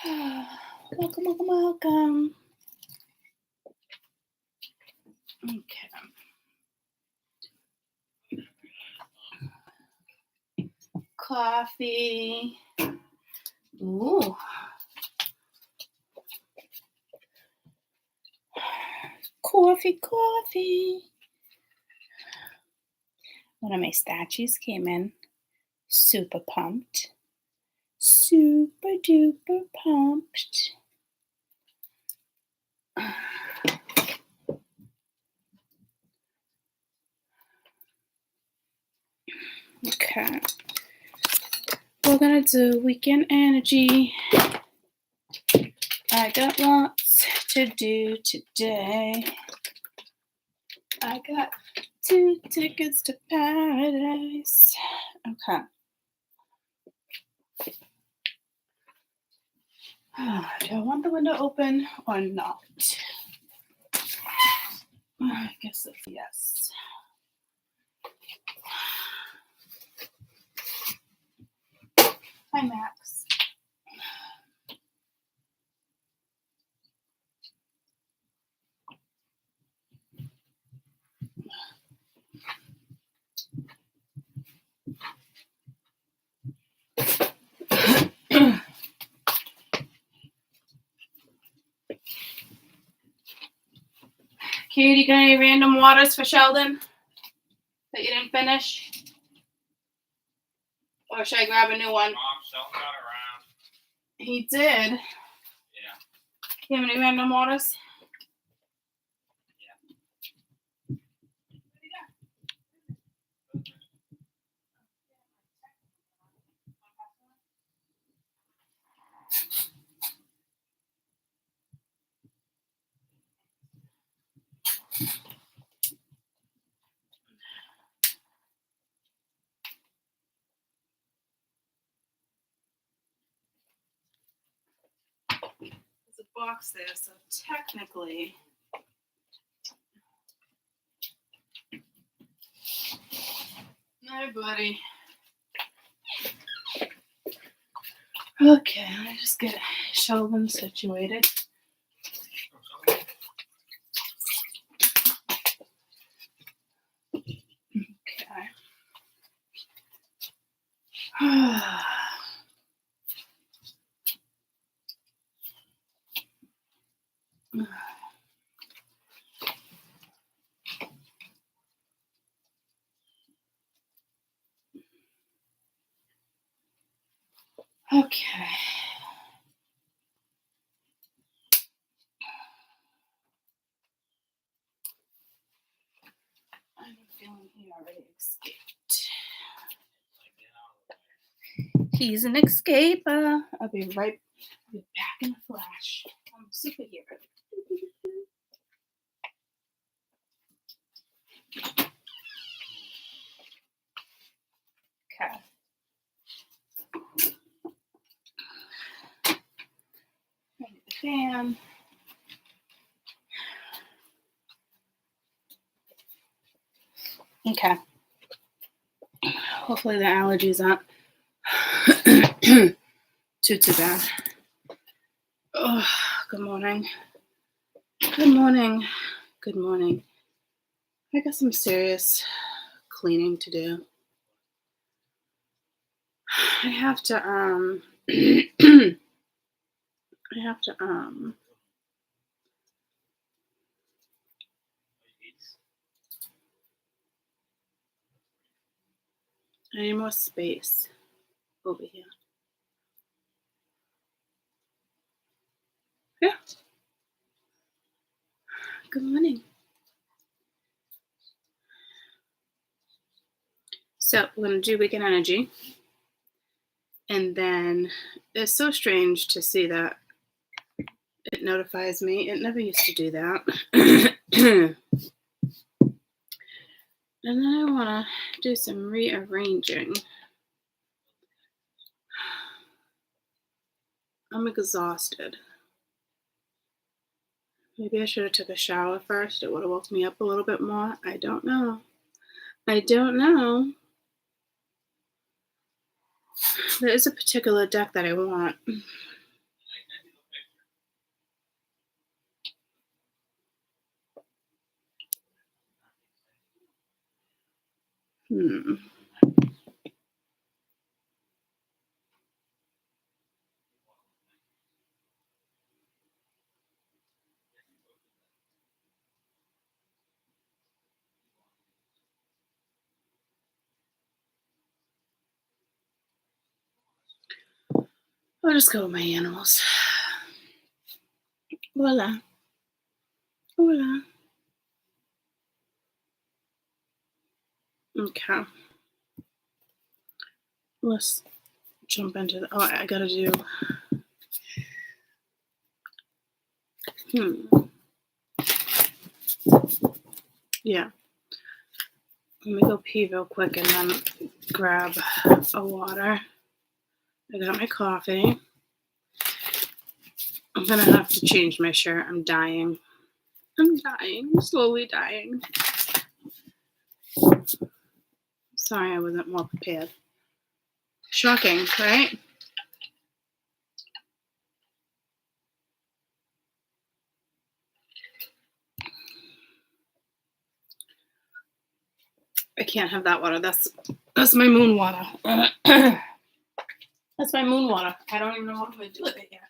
Welcome, welcome, welcome. Okay. Coffee. Ooh. Coffee. One of my statues came in. Super pumped. Super duper pumped. Okay. We're gonna do weekend energy. I got lots to do today. I got 2 tickets to paradise. Okay. Do I want the window open or not? I guess it's yes. Hi, Max. Katie, got any random waters for Sheldon that you didn't finish? Or should I grab a new one? Sheldon got around. He did. Yeah. You have any random waters? There's a box there, so technically. Hi, buddy. Okay, let me just get Sheldon situated. Okay. Okay. I have a feeling he already escaped. He's an escaper. I'll be back in a flash. I'm a superhero. Okay. Ready the fan. Okay. Hopefully the allergies aren't too bad. Oh, good morning. Good morning. Good morning. I got some serious cleaning to do. I have to I need more space over here. Yeah. Good morning. So we're going to do weekend energy. And then it's so strange to see that it notifies me. It never used to do that. And then I want to do some rearranging. I'm exhausted. Maybe I should have took a shower first. It would have woke me up a little bit more. I don't know. There is a particular deck that I want. I'll just go with my animals. Voila. Voila. Okay. Let's jump into the. Oh, I gotta do. Yeah. Let me go pee real quick and then grab a water. I got my coffee. I'm gonna have to change my shirt. I'm dying. I'm slowly dying. Sorry I wasn't more prepared. Shocking, right? I can't have that water. That's my moon water. That's my moon water. I don't even know what I'm going to do with it yet.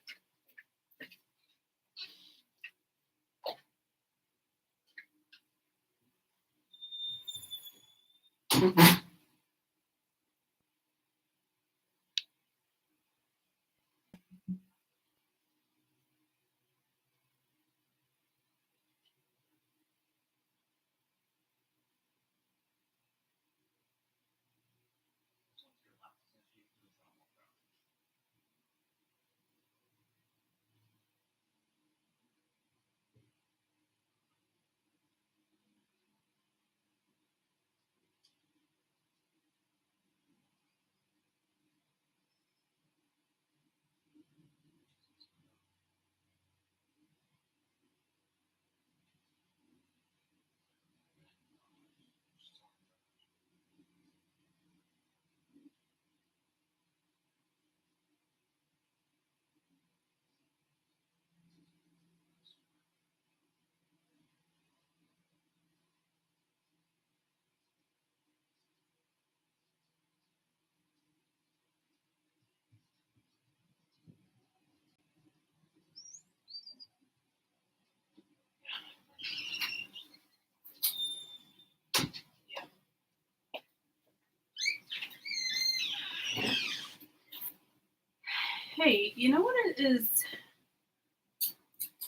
Hey, you know what it is?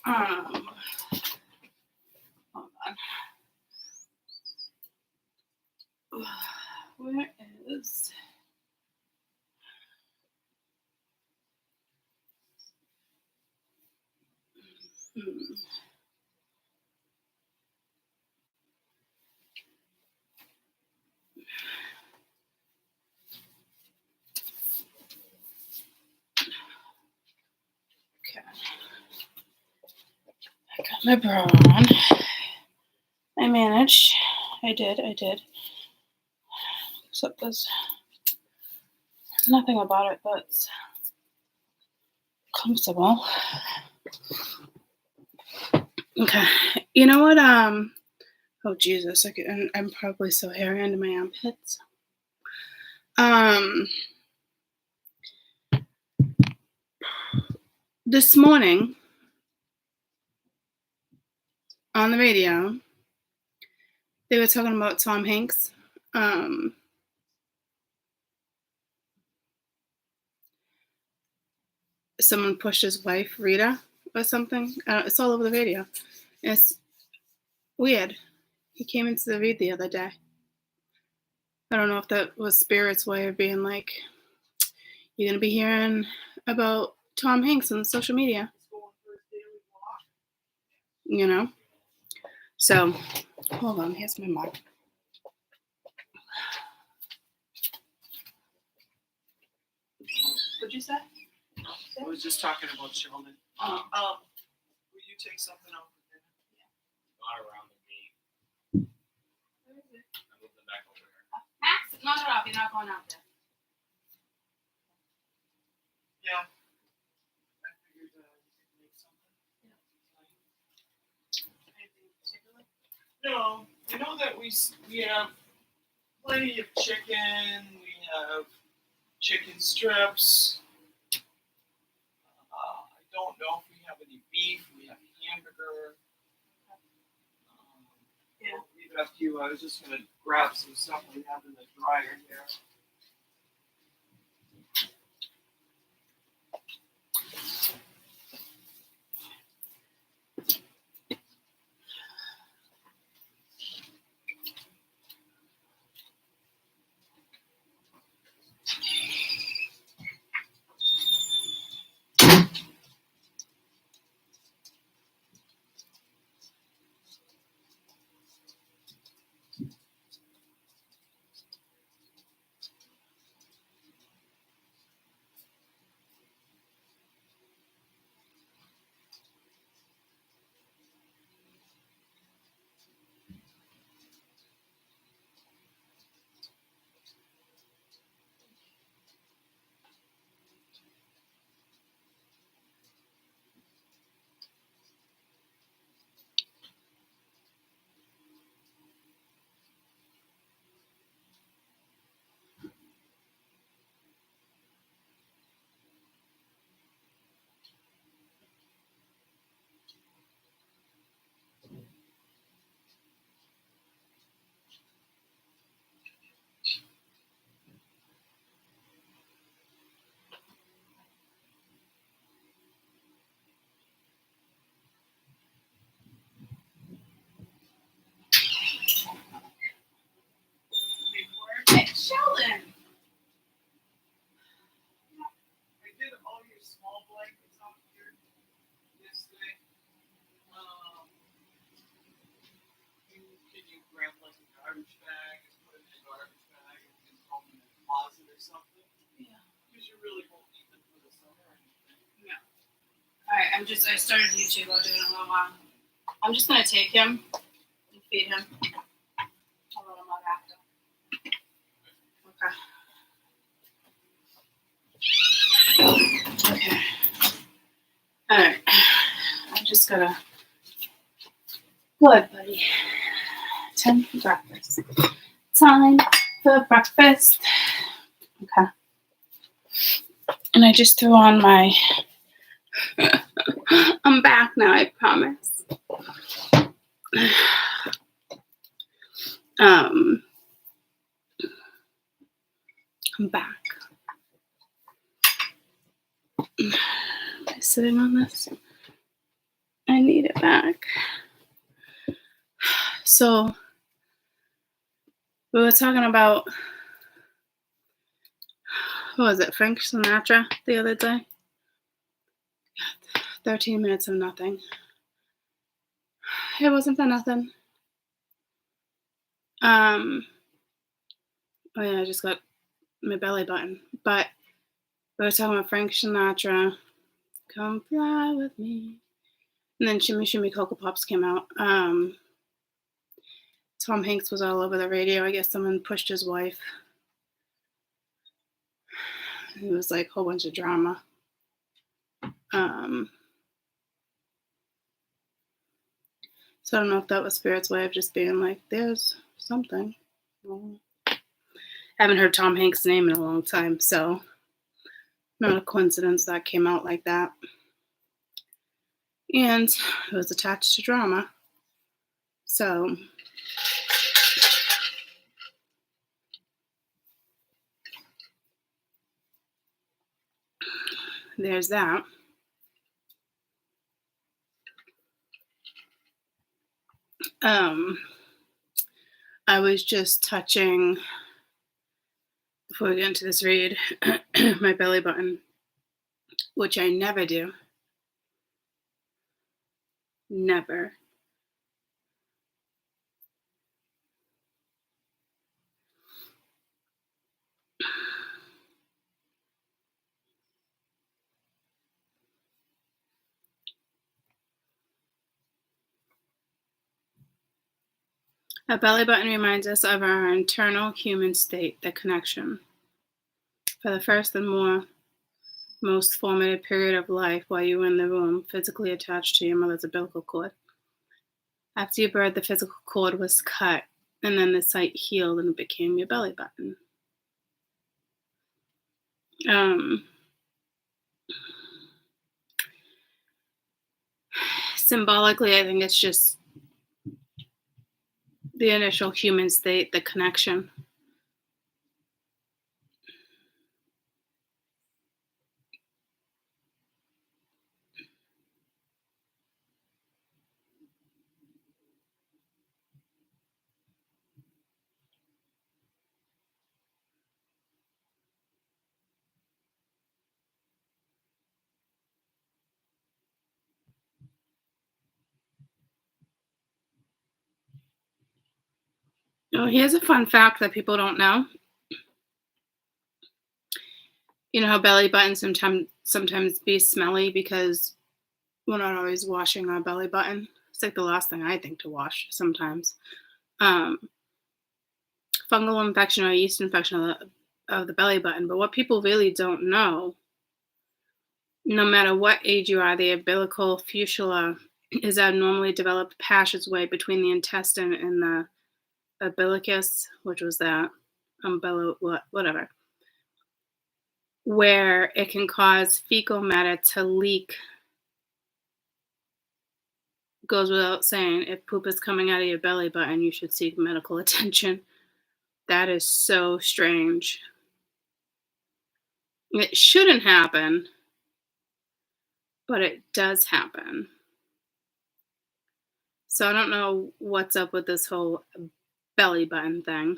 Hold on. Where is? Okay. I got my bra on. I managed. I did. Except there's nothing about it that's comfortable. Okay. You know what? Oh Jesus! I'm probably so hairy under my armpits. This morning on the radio, they were talking about Tom Hanks. Someone pushed his wife, Rita, or something. It's all over the radio. It's weird. He came into the read the other day. I don't know if that was Spirit's way of being like, you're going to be hearing about Tom Hanks on social media. You know? So, hold on. Here's my mug. What'd you say? I was just talking about Sheldon. Will you take something out for dinner? Yeah. Not around the gate. Where is it? I moved them back over here. Max, knock it off. You're not going out there. Yeah. I figured you could make something. Yeah. Anything in particular? No. You know that we have plenty of chicken. We have chicken strips. I don't know if we have any beef. We have hamburger. Yeah. I'll leave it up to you. I was just going to grab some stuff we have in the dryer here. Sheldon. I did all your small blankets out here yesterday. Can you grab like a garbage bag and put it in a garbage bag and throw them in a closet or something? Yeah. Because you really won't need them for the summer or anything. No. Alright, I started YouTube. I'll do it in a little while. I'm just gonna take him and feed him. I'll let him out after. Okay. Okay. Alright. I just gotta. Good, buddy. Time for breakfast. Time for breakfast. Okay. And I just threw on my. I'm back now, I promise. I'm back. Am I sitting on this? I need it back. So, we were talking about, what was it, Frank Sinatra the other day? 13 minutes of nothing. It wasn't for nothing. Oh yeah, I just got my belly button. But we were talking about Frank Sinatra, Come Fly With Me. And then Shimmy Shimmy Cocoa Pops came out. Tom Hanks was all over the radio. I guess someone pushed his wife. It was like a whole bunch of drama. So I don't know if that was Spirit's way of just being like, there's something. Well, I haven't heard Tom Hanks' name in a long time, so not a coincidence that came out like that. And it was attached to drama. So there's that. I was just touching, before we get into this read, my belly button, which I never do. Never. A belly button reminds us of our internal human state, the connection. For the first and most formative period of life while you were in the womb, physically attached to your mother's umbilical cord. After you birthed, the physical cord was cut And then the site healed and it became your belly button. Symbolically, I think it's just the initial human state, the connection. Oh, here's a fun fact that people don't know. You know how belly buttons sometimes be smelly because we're not always washing our belly button. It's like the last thing I think to wash sometimes. Fungal infection or yeast infection of the belly button. But what people really don't know, no matter what age you are, the umbilical fistula is abnormally developed passageway between the intestine and the umbilicus, which was that whatever, where it can cause fecal matter to leak. Goes without saying, if poop is coming out of your belly button, you should seek medical attention. That is so strange. It shouldn't happen, but it does happen. So I don't know what's up with this whole belly button thing.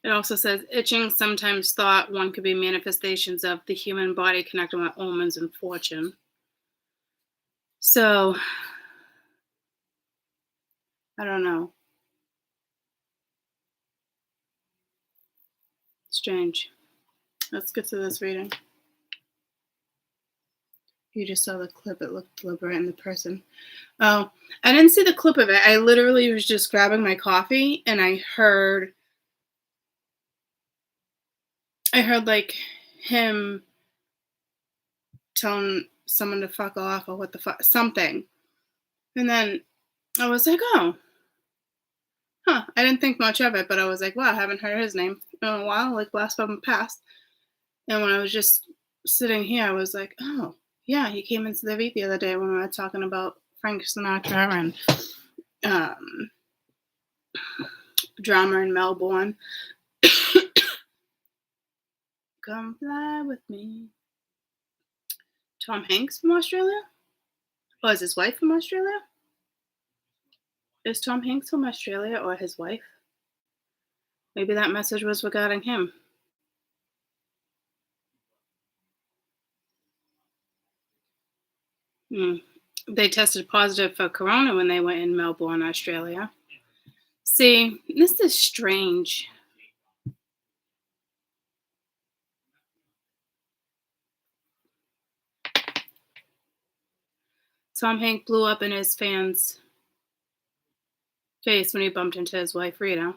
It also says itching, sometimes thought one could be manifestations of the human body connecting with omens and fortune. So, I don't know. Strange. Let's get to this reading. You just saw the clip. It looked deliberate in the person. Oh, I didn't see the clip of it. I literally was just grabbing my coffee and I heard like him telling someone to fuck off or what the fuck, something. And then I was like, oh, I didn't think much of it, but I was like, wow, I haven't heard his name in a while, like last time passed. And when I was just sitting here, I was like, oh, yeah, he came into the V the other day when we were talking about Frank Sinatra and drama in Melbourne. Come fly with me. Tom Hanks from Australia? Oh, is his wife from Australia? Is Tom Hanks from Australia or his wife? Maybe that message was regarding him. They tested positive for corona when they were in Melbourne, Australia. See, this is strange. Tom Hanks blew up in his fans' face when he bumped into his wife, Rita.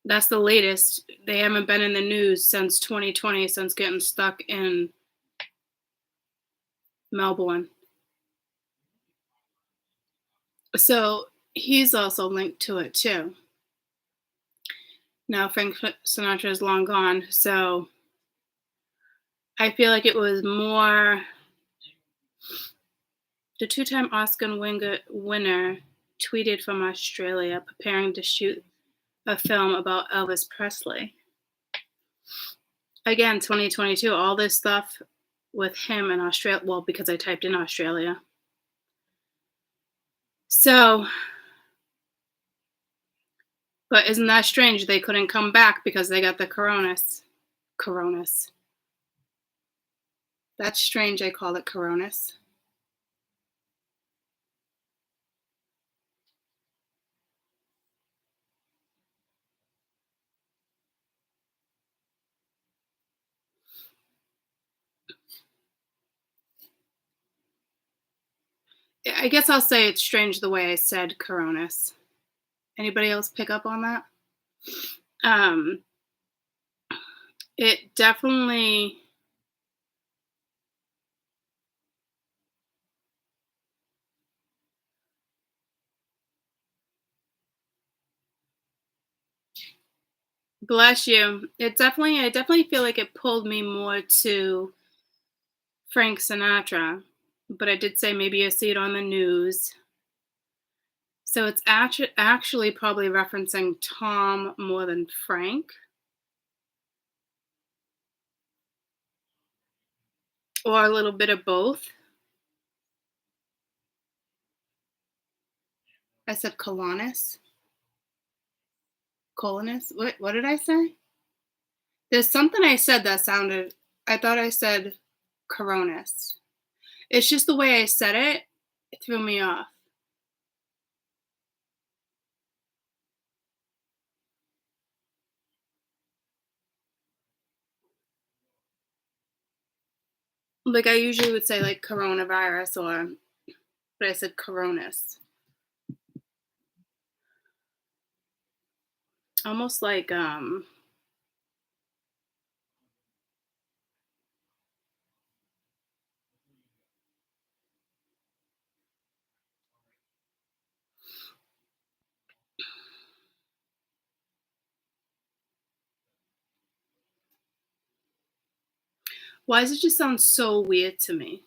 That's the latest. They haven't been in the news since 2020, since getting stuck in Melbourne. So he's also linked to it too. Now Frank Sinatra is long gone, so I feel like it was more the two-time Oscar winner tweeted from Australia, preparing to shoot a film about Elvis Presley. Again, 2022, all this stuff with him in Australia, well, because I typed in Australia. So, but isn't that strange? They couldn't come back because they got the coronas. That's strange, I call it coronas. I guess I'll say it's strange the way I said Coronis. Anybody else pick up on that? It definitely bless you. I definitely feel like it pulled me more to Frank Sinatra, but I did say maybe I see it on the news. So it's actually probably referencing Tom more than Frank, or a little bit of both. I said Colonus. Colonus. What did I say? There's something I said that sounded. I thought I said Coronis. It's just the way I said it. It threw me off. Like I usually would say like coronavirus but I said Coronis. Almost like why does it just sound so weird to me?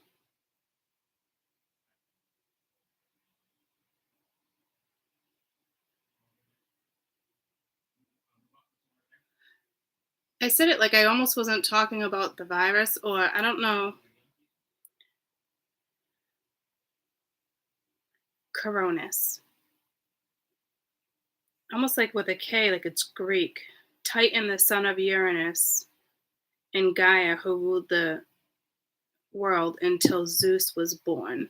I said it like I almost wasn't talking about the virus, or I don't know. Coronis. Almost like with a K, like it's Greek. Titan, the son of Uranus, and Gaia, who ruled the world until Zeus was born.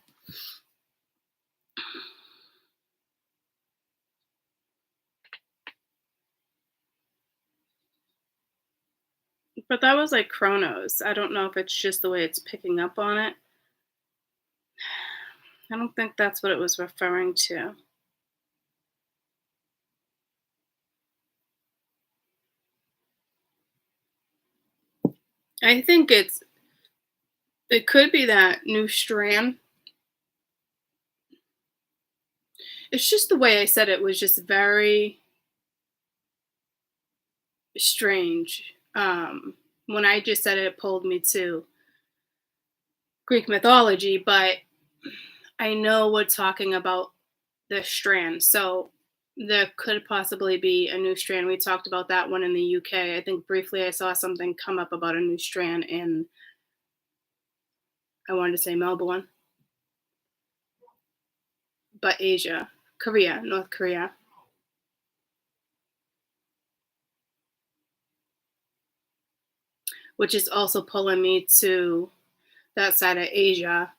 But that was like Chronos. I don't know if it's just the way it's picking up on it. I don't think that's what it was referring to. I think it could be that new strand. It's just the way I said it was just very strange. When I just said it, it pulled me to Greek mythology, but I know we're talking about the strand. So there could possibly be a new strand. We talked about that one in the UK. I think briefly I saw something come up about a new strand in, I wanted to say Melbourne, but Asia, Korea, North Korea. Which is also pulling me to that side of Asia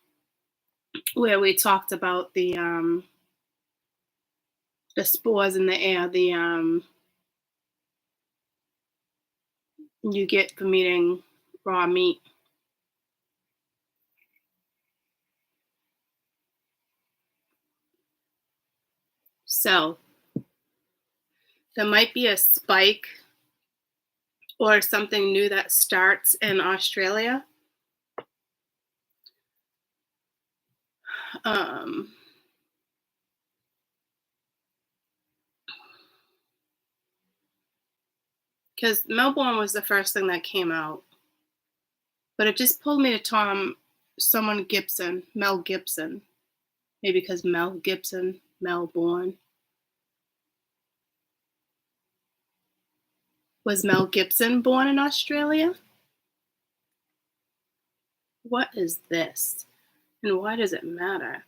where we talked about the spores in the air, you get from eating raw meat. So there might be a spike or something new that starts in Australia. Because Melbourne was the first thing that came out. But it just pulled me to Mel Gibson. Maybe because Mel Gibson, Melbourne. Was Mel Gibson born in Australia? What is this? And why does it matter?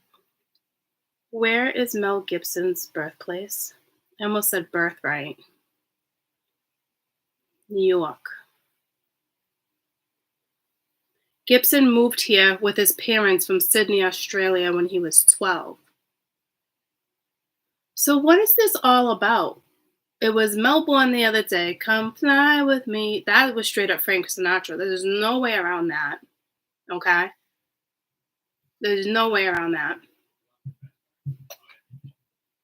Where is Mel Gibson's birthplace? I almost said birthright. New York. Gibson moved here with his parents from Sydney, Australia when he was 12. So what is this all about? It was Melbourne the other day. Come fly with me. That was straight up Frank Sinatra. There's no way around that. Okay? There's no way around that.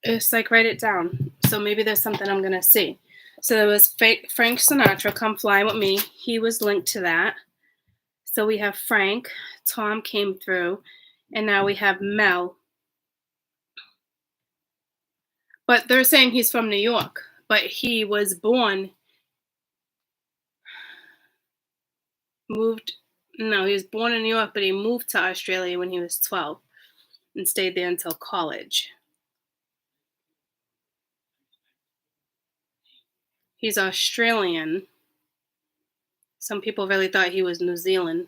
It's like, write it down. So maybe there's something I'm going to see. So there was Frank Sinatra, Come Fly With Me. He was linked to that. So we have Frank. Tom came through. And now we have Mel. But they're saying he's from New York. But he was born, he was born in New York, but he moved to Australia when he was 12 and stayed there until college. He's Australian. Some people really thought he was New Zealand.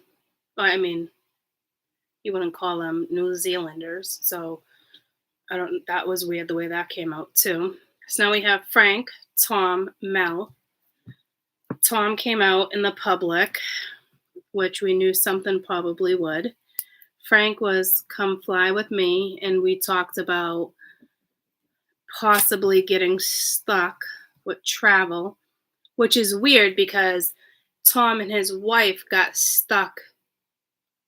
I mean, you wouldn't call them New Zealanders. So that was weird the way that came out too. So now we have Frank, Tom, Mel. Tom came out in the public, which we knew something probably would. Frank was Come Fly With Me, and we talked about possibly getting stuck with travel, which is weird because Tom and his wife got stuck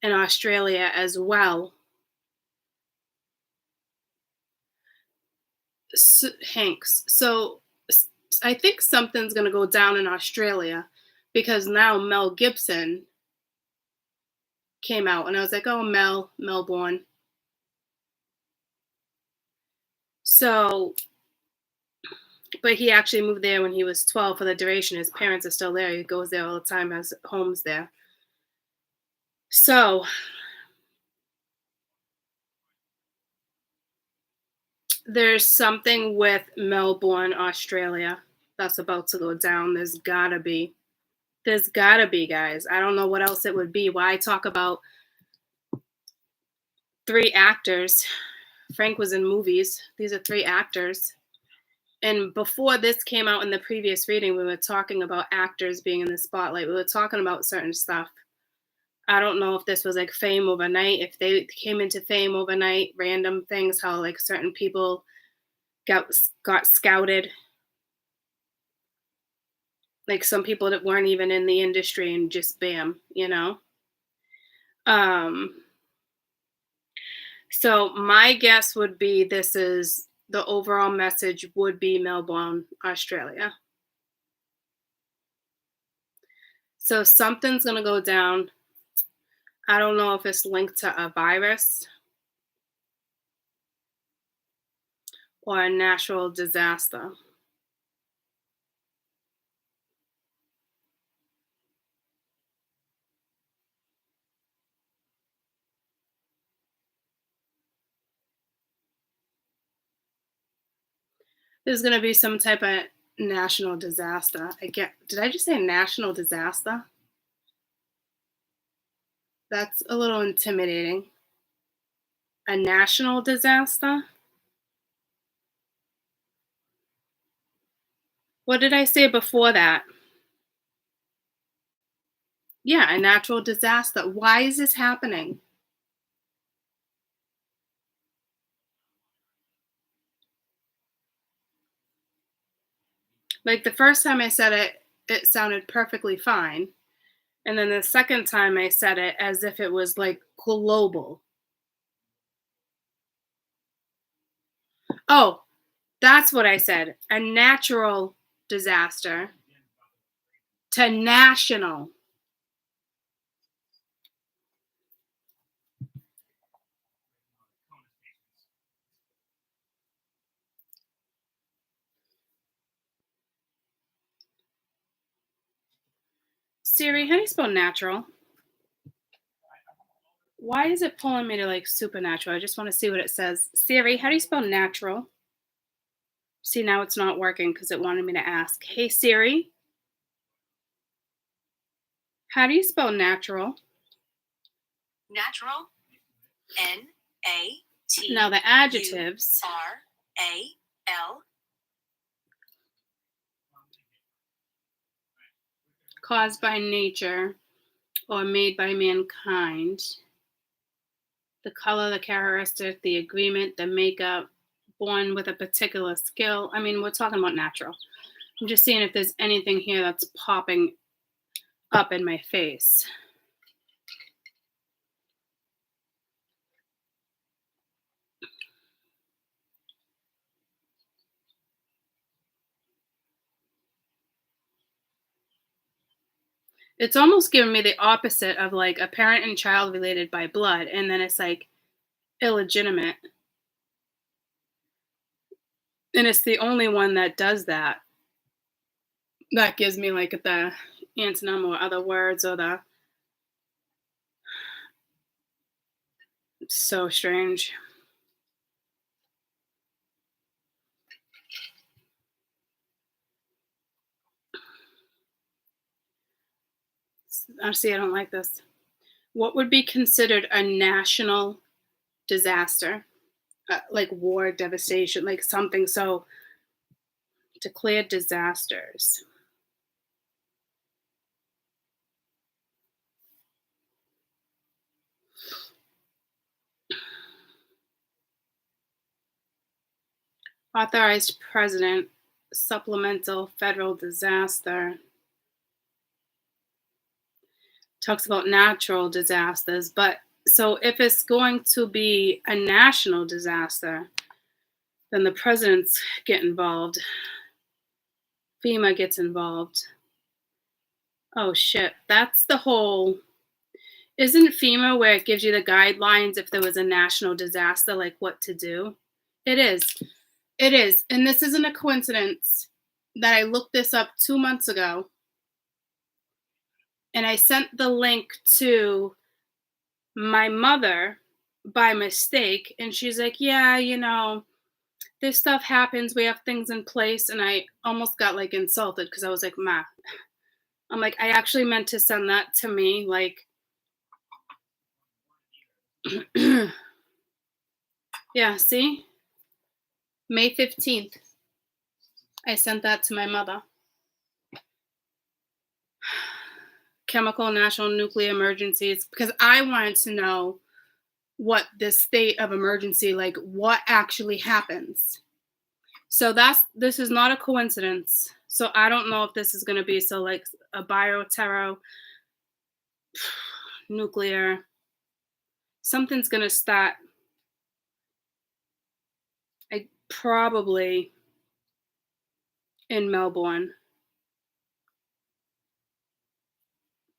in Australia as well. Hanks. So I think something's going to go down in Australia because now Mel Gibson came out, and I was like, oh, Melbourne. So, but he actually moved there when he was 12 for the duration. His parents are still there. He goes there all the time, has homes there. So there's something with Melbourne, Australia that's about to go down. There's gotta be, guys. I don't know what else it would be. Why talk about 3 actors? Frank was in movies. These are 3 actors. And before this came out in the previous reading, we were talking about actors being in the spotlight. We were talking about certain stuff. I don't know if this was like fame overnight, if they came into fame overnight, random things, how like certain people got scouted. Like some people that weren't even in the industry and just bam, you know? So my guess would be the overall message would be Melbourne, Australia. So something's going to go down. I don't know if it's linked to a virus or a natural disaster. There's going to be some type of national disaster. Did I just say national disaster? That's a little intimidating. A national disaster? What did I say before that? Yeah, a natural disaster. Why is this happening? Like the first time I said it, it sounded perfectly fine. And then the second time I said it as if it was like global. Oh, that's what I said. A natural disaster to national. Siri, how do you spell natural? Why is it pulling me to like supernatural? I just want to see what it says. Siri, how do you spell natural? See, now it's not working because it wanted me to ask. Hey, Siri, how do you spell natural? Natural. N-A-T. Now the adjectives. R-A-L. Caused by nature or made by mankind. The color, the characteristic, the agreement, the makeup, born with a particular skill. I mean, we're talking about natural. I'm just seeing if there's anything here that's popping up in my face. It's almost giving me the opposite of like a parent and child related by blood, and then it's like illegitimate. And it's the only one that does that. That gives me like the antonym or other words or the. It's so strange. Honestly, I don't like this. What would be considered a national disaster? Like war, devastation, like something so declared disasters. Authorized president, supplemental federal disaster. Talks about natural disasters, but so if it's going to be a national disaster, then the presidents get involved. FEMA gets involved. Oh shit, that's the whole. Isn't FEMA where it gives you the guidelines if there was a national disaster, like what to do? It is. It is. And this isn't a coincidence that I looked this up 2 months ago. And I sent the link to my mother by mistake. And she's like, yeah, you know, this stuff happens. We have things in place. And I almost got like insulted because I was like, Ma. I'm like, I actually meant to send that to me. Like, yeah, see? May 15th. I sent that to my mother. Chemical national nuclear emergencies, because I wanted to know what this state of emergency, like what actually happens. So this is not a coincidence. So I don't know if this is going to be so like a bioterror, nuclear, something's going to start. I probably in Melbourne,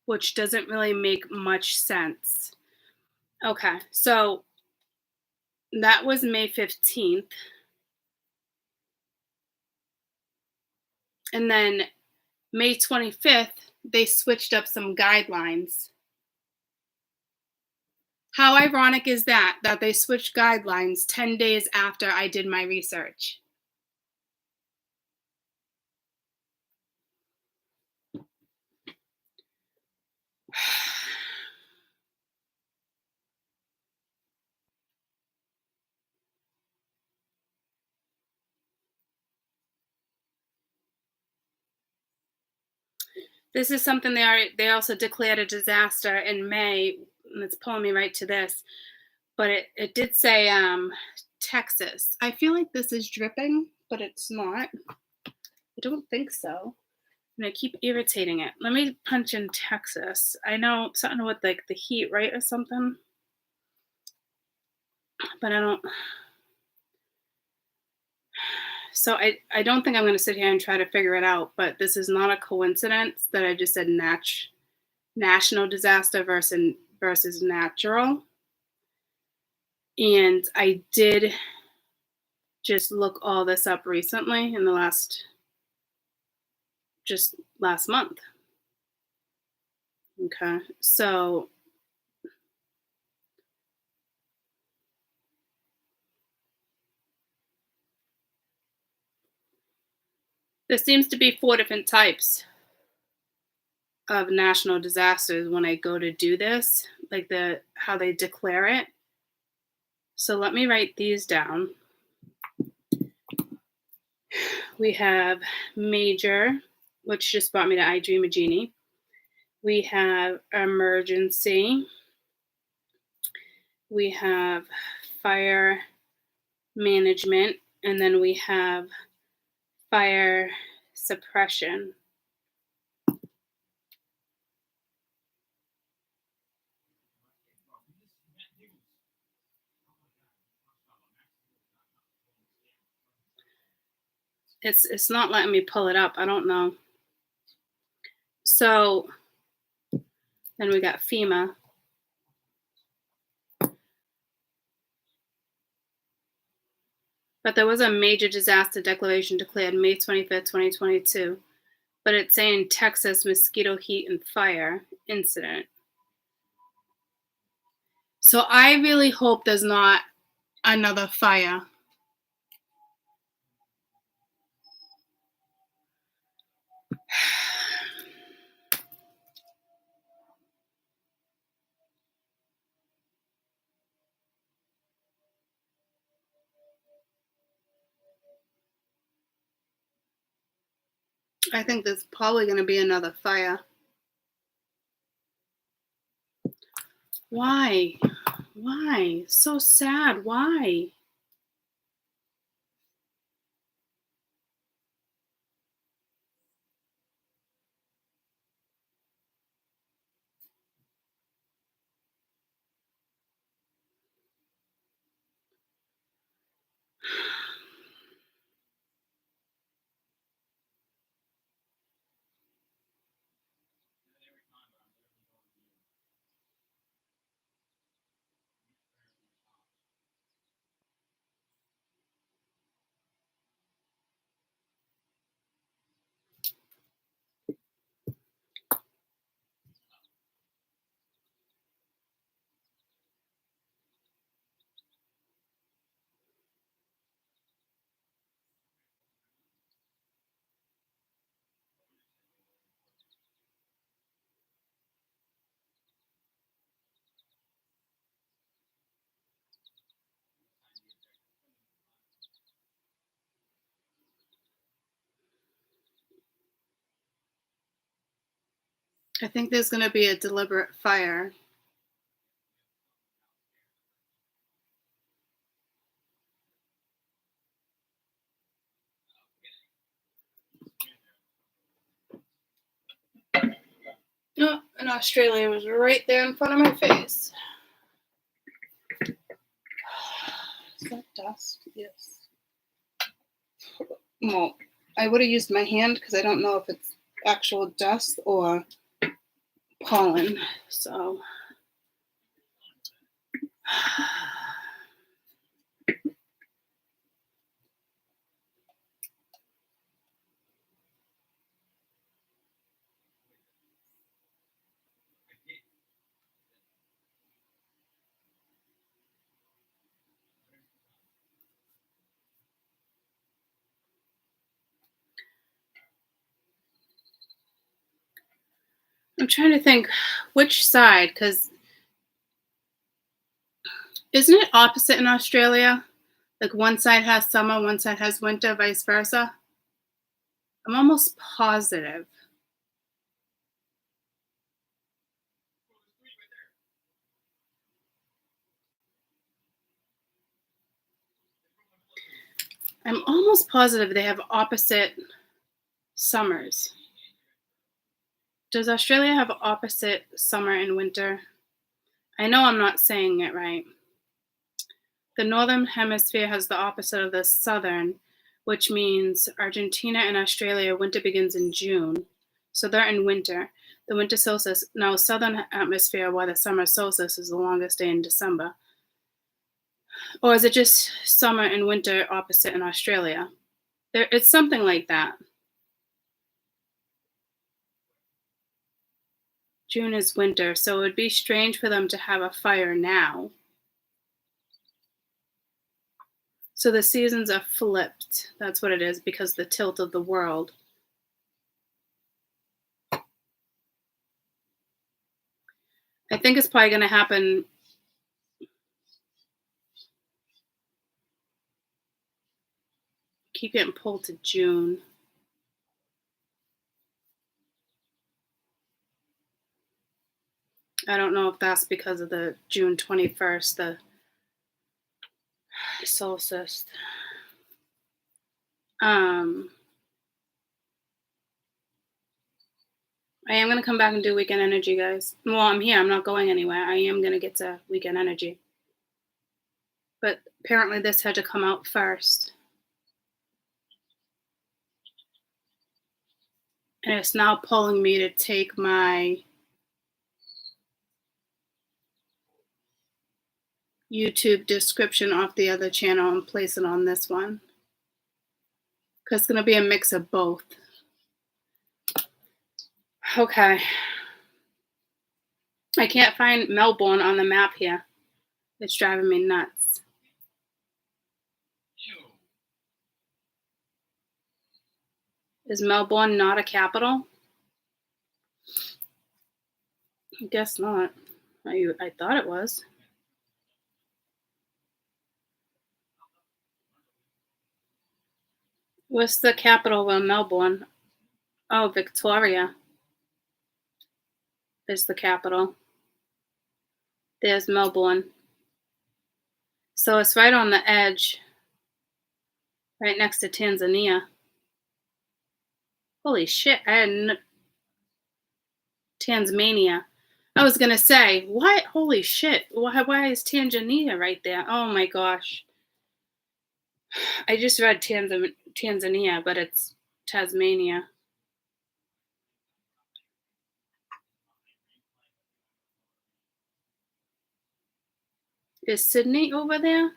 which doesn't really make much sense. Okay, so that was May 15th. And then May 25th, they switched up some guidelines. How ironic is that they switched guidelines 10 days after I did my research? This is something they also declared a disaster in May, and it's pulling me right to this. But it did say Texas. I feel like this is dripping, but it's not. I don't think so. And I keep irritating it. Let me punch in Texas. I know something with like the heat, right, or something. But I don't. So I don't think I'm going to sit here and try to figure it out, but this is not a coincidence that I just said national disaster versus natural. And I did just look all this up recently in the last month. Okay, so there seems to be 4 different types of national disasters when I go to do this, like how they declare it. So let me write these down. We have major, which just brought me to I Dream a Genie. We have emergency. We have fire management, and then we have fire suppression. It's not letting me pull it up. I don't know. So Then we got FEMA. But there was a major disaster declaration declared May 25th, 2022. But it's saying Texas mosquito heat and fire incident. So I really hope there's not another fire. I think there's probably going to be another fire. Why? Why? So sad. Why? I think there's going to be a deliberate fire. Oh, and Australia was right there in front of my face. Is that dust? Yes. Well, I would have used my hand because I don't know if it's actual dust or pollen. So. I'm trying to think which side, because isn't it opposite in Australia? Like one side has summer, one side has winter, vice versa? I'm almost positive. I'm almost positive they have opposite summers. Does Australia have opposite summer and winter? I know I'm not saying it right. The northern hemisphere has the opposite of the southern, which means Argentina and Australia, winter begins in June. So they're in winter. The winter solstice, now southern hemisphere, where the summer solstice is the longest day in December. Or is it just summer and winter opposite in Australia? It's something like that. June is winter, so it would be strange for them to have a fire now. So the seasons are flipped. That's what it is, because the tilt of the world. I think it's probably going to happen. Keep getting pulled to June. I don't know if that's because of the June 21st, the solstice. I am going to come back and do weekend energy, guys. Well, I'm here. I'm not going anywhere. I am going to get to weekend energy. But apparently this had to come out first. And it's now pulling me to take my YouTube description off the other channel and place it on this one. Because it's going to be a mix of both. Okay. I can't find Melbourne on the map here. It's driving me nuts. Is Melbourne not a capital? I guess not. I thought it was. What's the capital of Melbourne? Oh, Victoria is the capital. There's Melbourne. So it's right on the edge, right next to Tanzania. Holy shit, Tasmania. I was going to say, what? Holy shit, why is Tanzania right there? Oh my gosh. I just read Tanzania, but it's Tasmania. Is Sydney over there?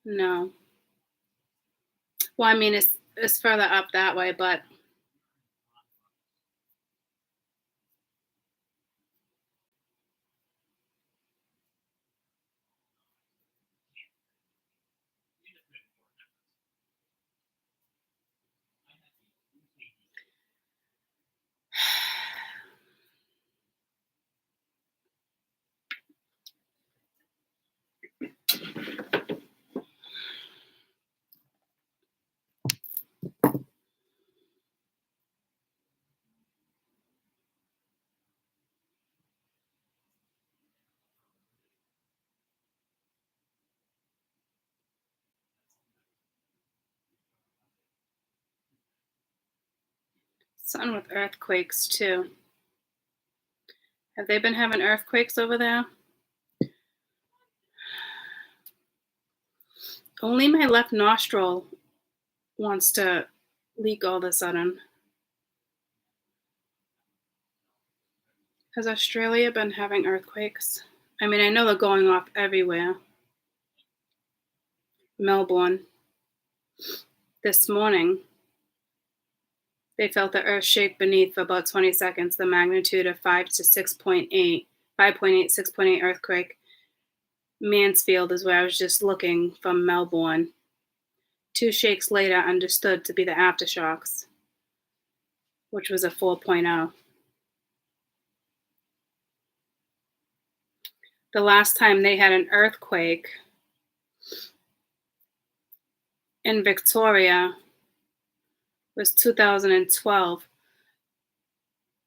No. Well, I mean, it's further up that way, but something with earthquakes too. Have they been having earthquakes over there? Only my left nostril wants to leak all of a sudden. Has Australia been having earthquakes? I mean, I know they're going off everywhere. Melbourne. This morning, they felt the earth shake beneath for about 20 seconds, the magnitude of 5 to 6.8, 5.8, 6.8 earthquake. Mansfield is where I was just looking from Melbourne. 2 shakes later understood to be the aftershocks, which was a 4.0. The last time they had an earthquake in Victoria was 2012.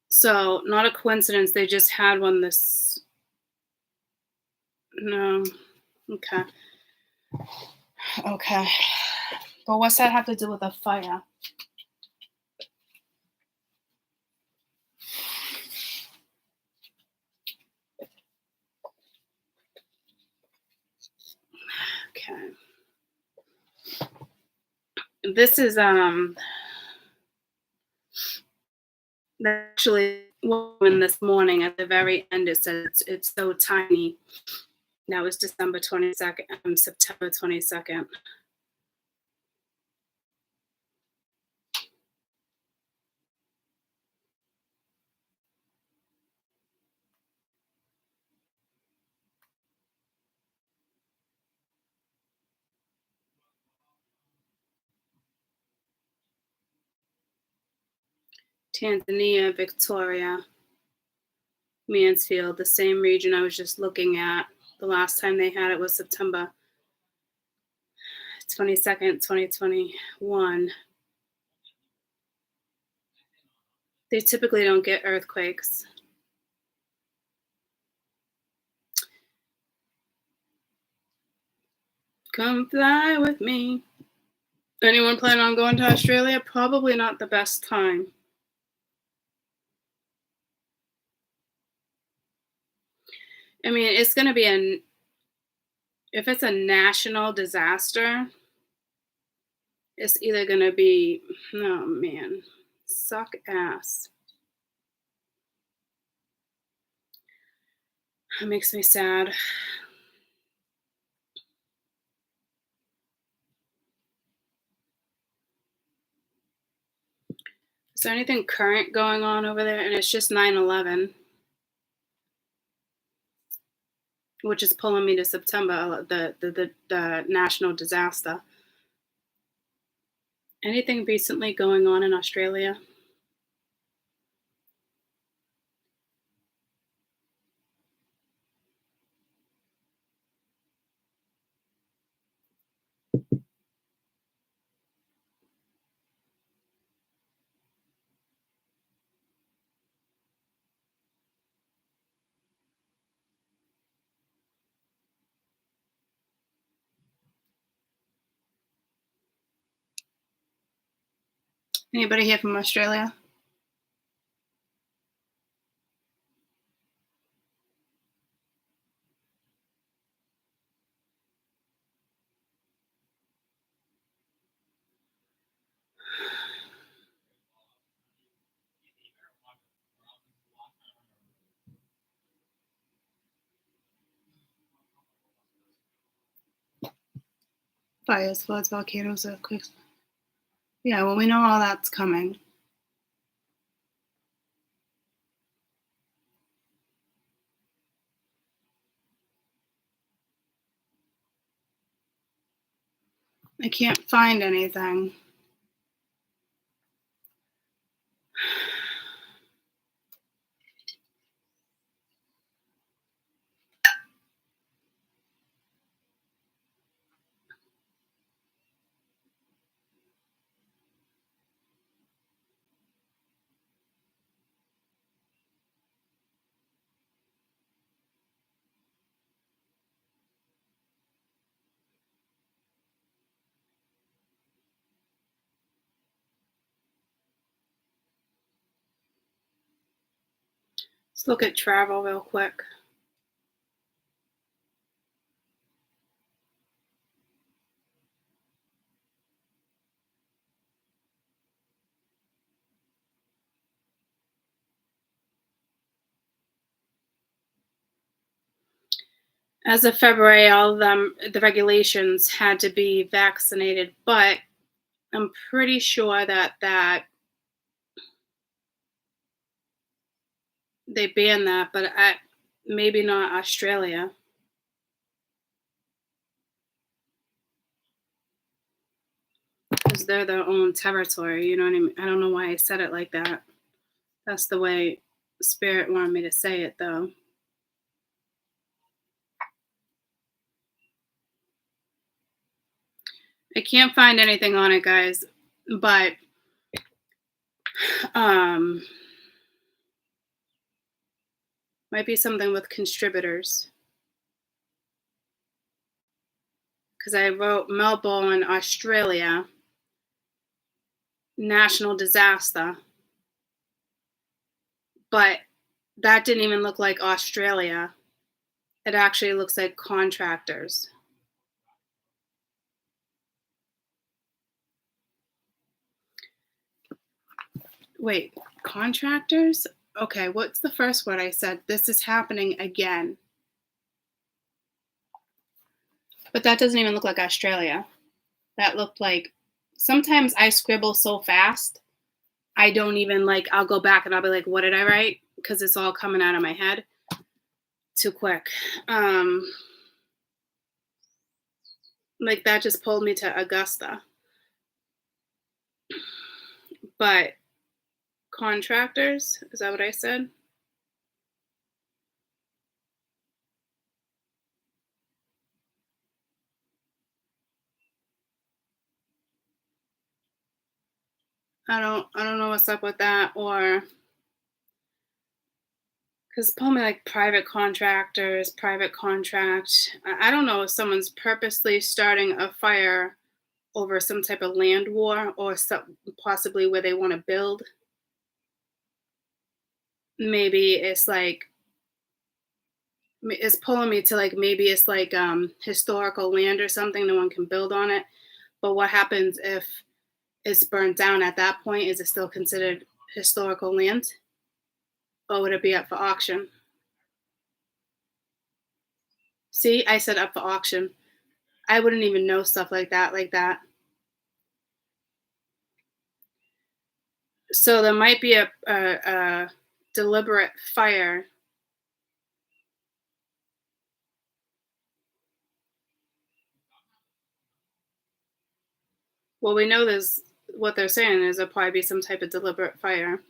So not a coincidence, they just had one this, no, okay. Okay, but what's that have to do with a fire? Okay. This is actually when this morning at the very end it says it's so tiny. That was December 22nd, September 22nd. Tanzania, Victoria, Mansfield, the same region I was just looking at. The last time they had it was September 22nd, 2021. They typically don't get earthquakes. Come fly with me. Anyone plan on going to Australia? Probably not the best time. I mean, it's going to be if it's a national disaster, it's either going to be, oh man, suck ass. It makes me sad. Is there anything current going on over there? And it's just 9/11, which is pulling me to September, the national disaster. Anything recently going on in Australia? Anybody here from Australia? Fires, floods, volcanoes, earthquakes. Yeah, well, we know all that's coming. I can't find anything. Let's look at travel real quick. As of February, all of them, the regulations had to be vaccinated, but I'm pretty sure that they banned that, but maybe not Australia. Because they're their own territory, you know what I mean? I don't know why I said it like that. That's the way Spirit wanted me to say it, though. I can't find anything on it, guys, but might be something with contributors. Because I wrote Melbourne, Australia, national disaster. But that didn't even look like Australia. It actually looks like contractors. Wait, contractors? Okay, what's the first word I said? This is happening again. But that doesn't even look like Australia. That looked like, sometimes I scribble so fast, I don't even I'll go back and I'll be like, what did I write? Because it's all coming out of my head too quick. That just pulled me to Augusta. But contractors, is that what I said? I don't know what's up with that, or because pull me private contractors, private contract. I don't know if someone's purposely starting a fire over some type of land war, or possibly where they want to build. Maybe it's it's pulling me to maybe it's historical land or something. No one can build on it. But what happens if it's burnt down at that point? Is it still considered historical land? Or would it be up for auction? See, I said up for auction. I wouldn't even know stuff like that. So there might be a deliberate fire. Well, we know there's what they're saying is there'll probably be some type of deliberate fire.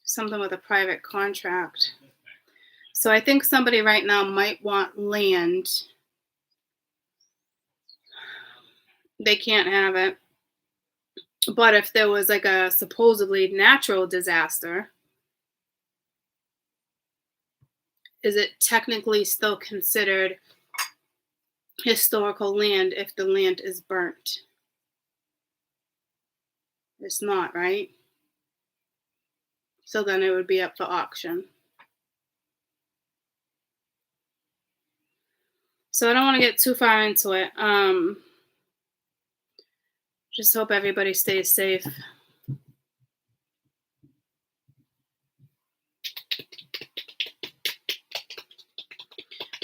Something with a private contract. So I think somebody right now might want land. They can't have it. But if there was like a supposedly natural disaster, is it technically still considered historical land if the land is burnt? It's not, right? So then it would be up for auction. So I don't want to get too far into it. Just hope everybody stays safe.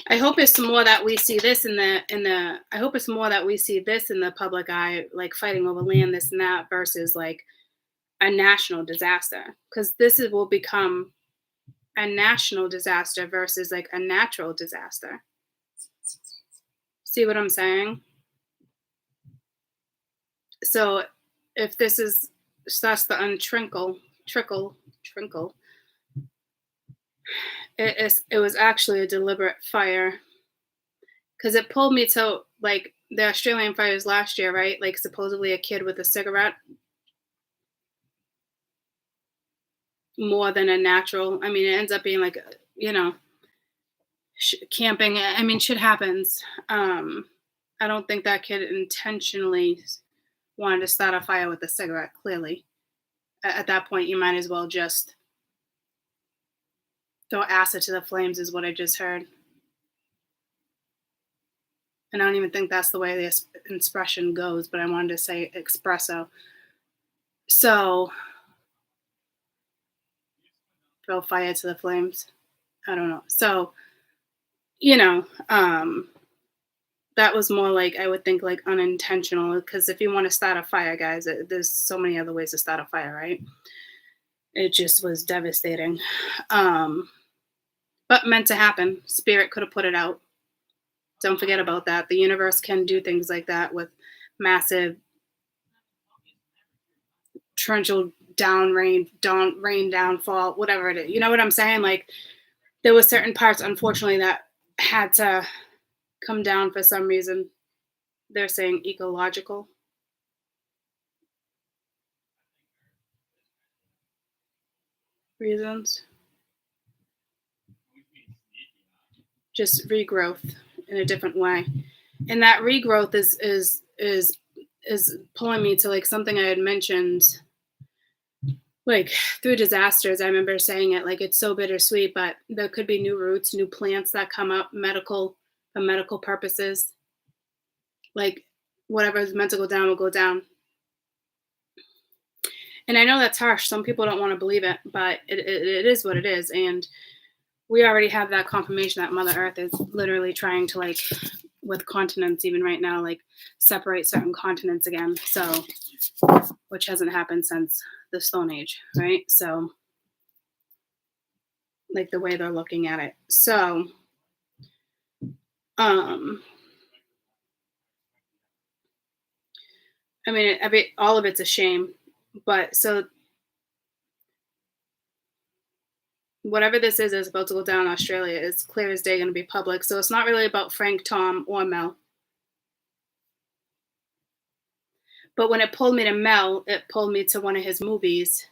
I hope it's more that we see this in the I hope it's more that we see this in the public eye, like fighting over land, this and that, versus like a national disaster. Because will become a national disaster versus like a natural disaster. See what I'm saying? So if this starts to trickle, it was actually a deliberate fire, because it pulled me to like the Australian fires last year, right? Like supposedly a kid with a cigarette, more than a natural. I mean, it ends up being like, camping. I mean, shit happens. I don't think that kid intentionally wanted to start a fire with a cigarette. Clearly, at that point, you might as well just throw acid to the flames, is what I just heard. And I don't even think that's the way the expression goes, but I wanted to say espresso. So, throw fire to the flames. I don't know. So, that was more like, I would think like unintentional, because if you want to start a fire, guys, there's so many other ways to start a fire, right? It just was devastating. But meant to happen. Spirit could have put it out. Don't forget about that. The universe can do things like that with massive torrential rain downfall, whatever it is. You know what I'm saying? Like, there were certain parts, unfortunately, that had to come down for some reason. They're saying ecological. Reasons. Just regrowth in a different way. And that regrowth is pulling me to like something I had mentioned, like through disasters. I remember saying it, like it's so bittersweet, but there could be new roots, new plants that come up, for medical purposes. Like whatever is meant to go down will go down. And I know that's harsh. Some people don't want to believe it, but it is what it is. And we already have that confirmation that Mother Earth is literally trying to, like, with continents even right now, like separate certain continents again. So, which hasn't happened since the Stone Age, right? So, like the way they're looking at it. So, I mean, all of it's a shame, but so whatever this is about to go down in Australia, it's clear as day going to be public. So it's not really about Frank, Tom, or Mel. But when it pulled me to Mel, it pulled me to one of his movies.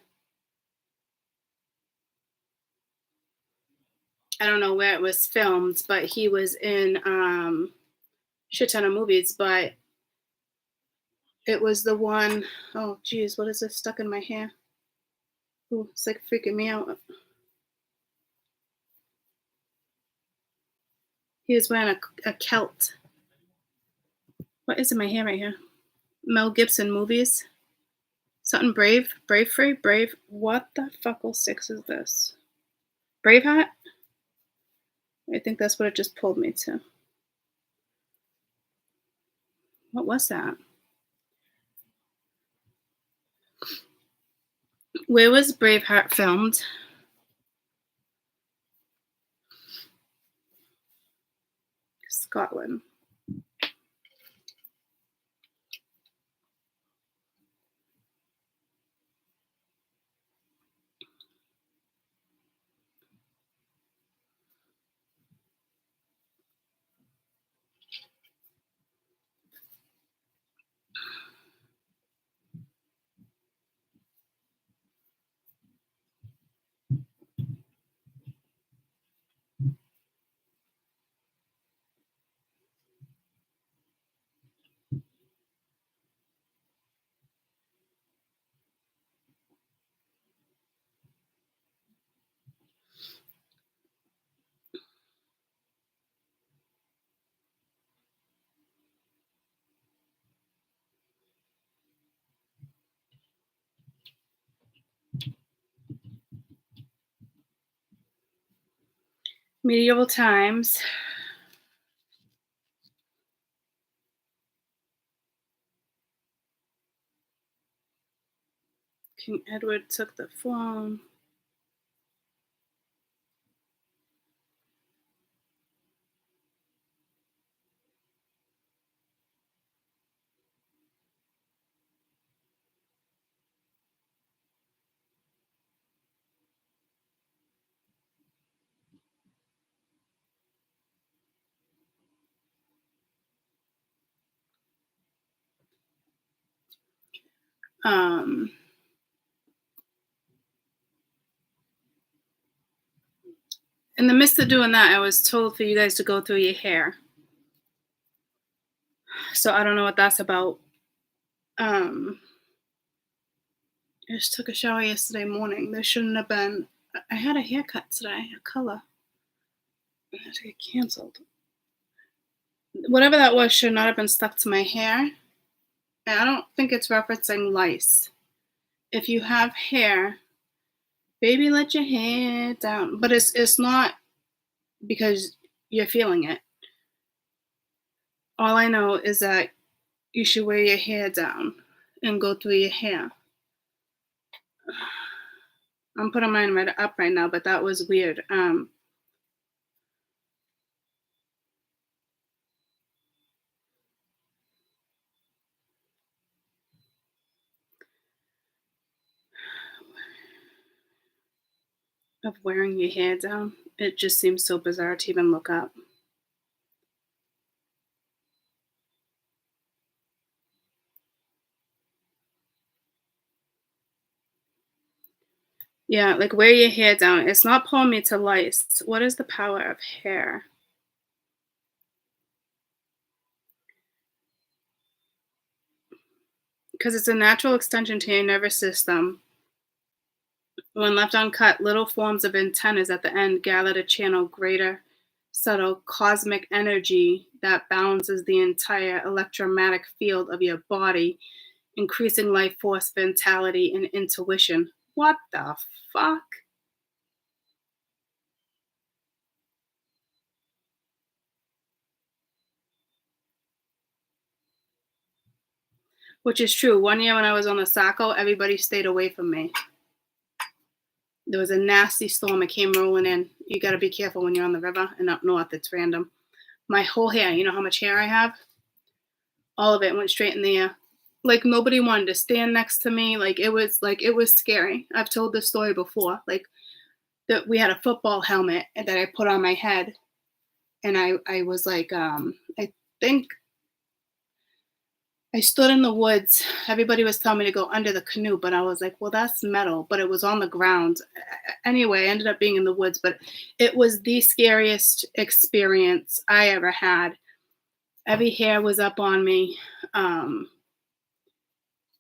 I don't know where it was filmed, but he was in shit ton of movies. But it was the one, oh geez, what is this stuck in my hair? Ooh, it's like freaking me out. He was wearing a kilt. What is in my hair right here? Mel Gibson movies. Something brave, brave free, brave. What the fuckle sticks is this? Braveheart? I think that's what it just pulled me to. What was that? Where was Braveheart filmed? Scotland. Medieval times. King Edward took the throne. In the midst of doing that, I was told for you guys to go through your hair. So I don't know what that's about. I just took a shower yesterday morning. There shouldn't have been. I had a haircut today, a color. I had to get canceled. Whatever that was should not have been stuck to my hair. And I don't think it's referencing lice. If you have hair, baby, let your hair down. But it's not because you're feeling it. All I know is that you should wear your hair down and go through your hair. I'm putting mine right up right now, but that was weird. Of wearing your hair down. It just seems so bizarre to even look up. Yeah, like wear your hair down. It's not pulling me to lice. What is the power of hair? Because it's a natural extension to your nervous system. When left uncut, little forms of antennas at the end gather to channel greater, subtle cosmic energy that balances the entire electromagnetic field of your body, increasing life force, vitality, and intuition. What the fuck? Which is true. One year when I was on the Saco, everybody stayed away from me. There was a nasty storm. It came rolling in. You got to be careful when you're on the river and up north. It's random. My whole hair, you know how much hair I have? All of it went straight in the air. Like nobody wanted to stand next to me. It was scary. I've told this story before. That we had a football helmet that I put on my head, and I was like, I think I stood in the woods. Everybody was telling me to go under the canoe, but I was like, well, that's metal, but it was on the ground. Anyway, I ended up being in the woods, but it was the scariest experience I ever had. Every hair was up on me.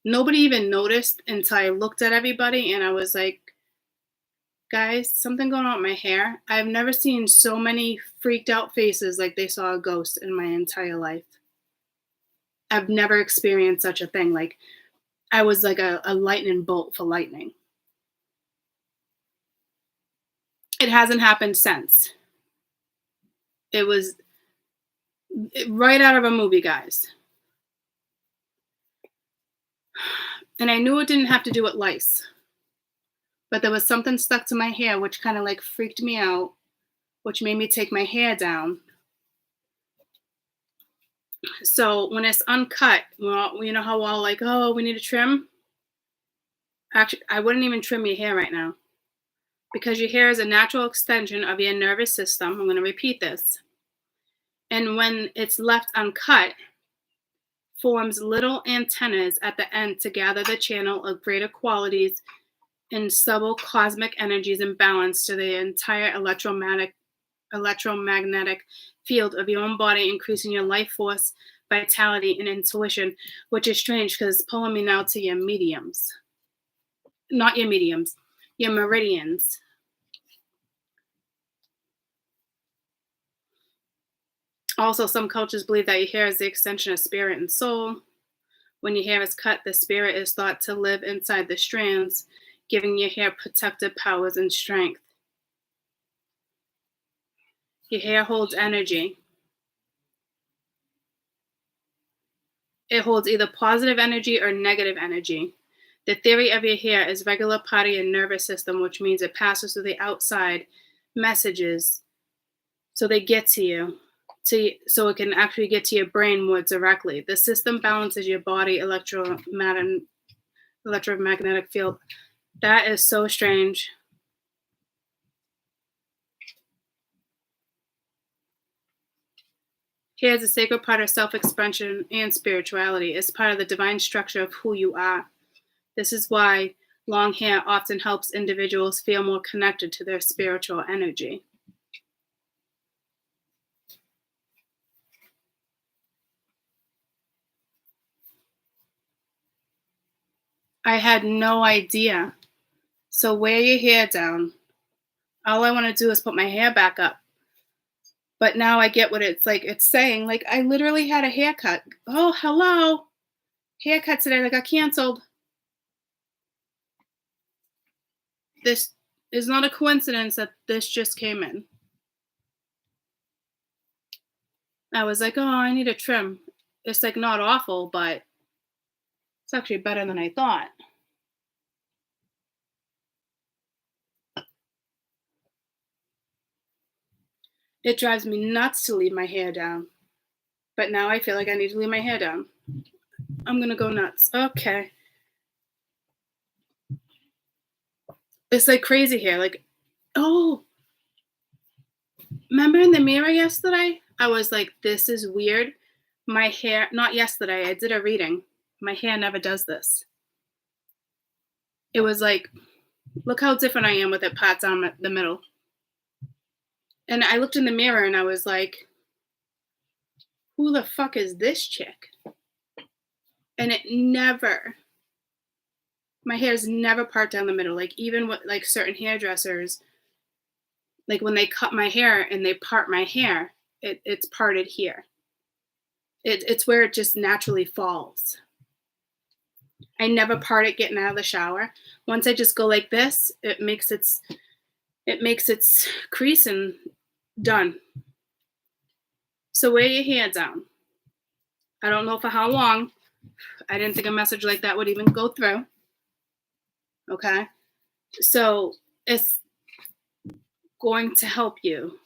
Nobody even noticed until I looked at everybody and I was like, guys, something going on with my hair. I've never seen so many freaked out faces like they saw a ghost in my entire life. I've never experienced such a thing. I was like a lightning bolt for lightning. It hasn't happened since. It was right out of a movie, guys. And I knew it didn't have to do with lice, but there was something stuck to my hair which kind of like freaked me out, which made me take my hair down. So when it's uncut, well, you know how all like, oh, we need to trim? Actually, I wouldn't even trim your hair right now, because your hair is a natural extension of your nervous system. I'm going to repeat this. And when it's left uncut, forms little antennas at the end to gather the channel of greater qualities and subtle cosmic energies in balance to the entire electromagnetic field of your own body, increasing your life force, vitality, and intuition, which is strange because it's pulling me now to your mediums. Not your mediums, your meridians. Also, some cultures believe that your hair is the extension of spirit and soul. When your hair is cut, the spirit is thought to live inside the strands, giving your hair protective powers and strength. Your hair holds energy. It holds either positive energy or negative energy. The theory of your hair is regular part of your nervous system, which means it passes through the outside messages so they get to you. So it can actually get to your brain more directly. The system balances your body electromagnetic field. That is so strange. Hair is a sacred part of self-expression and spirituality. It's part of the divine structure of who you are. This is why long hair often helps individuals feel more connected to their spiritual energy. I had no idea. So wear your hair down. All I want to do is put my hair back up. But now I get what it's like. It's saying, like, I literally had a haircut. Oh, hello. Haircut today that got canceled. This is not a coincidence that this just came in. I was like, oh, I need a trim. It's like not awful, but it's actually better than I thought. It drives me nuts to leave my hair down. But now I feel like I need to leave my hair down. I'm going to go nuts. Okay. It's like crazy hair. Like, oh, remember in the mirror yesterday? I was like, this is weird. My hair, not yesterday, I did a reading. My hair never does this. It was like, look how different I am with it parts down the middle. And I looked in the mirror and I was like, who the fuck is this chick? And it never, my hair's never part down the middle. Like even with like certain hairdressers, like when they cut my hair and they part my hair, it's parted here. It's where it just naturally falls. I never part it getting out of the shower. Once I just go like this, it makes its crease and done. So wear your hair down. I don't know for how long. I didn't think a message like that would even go through. Okay? So it's going to help you.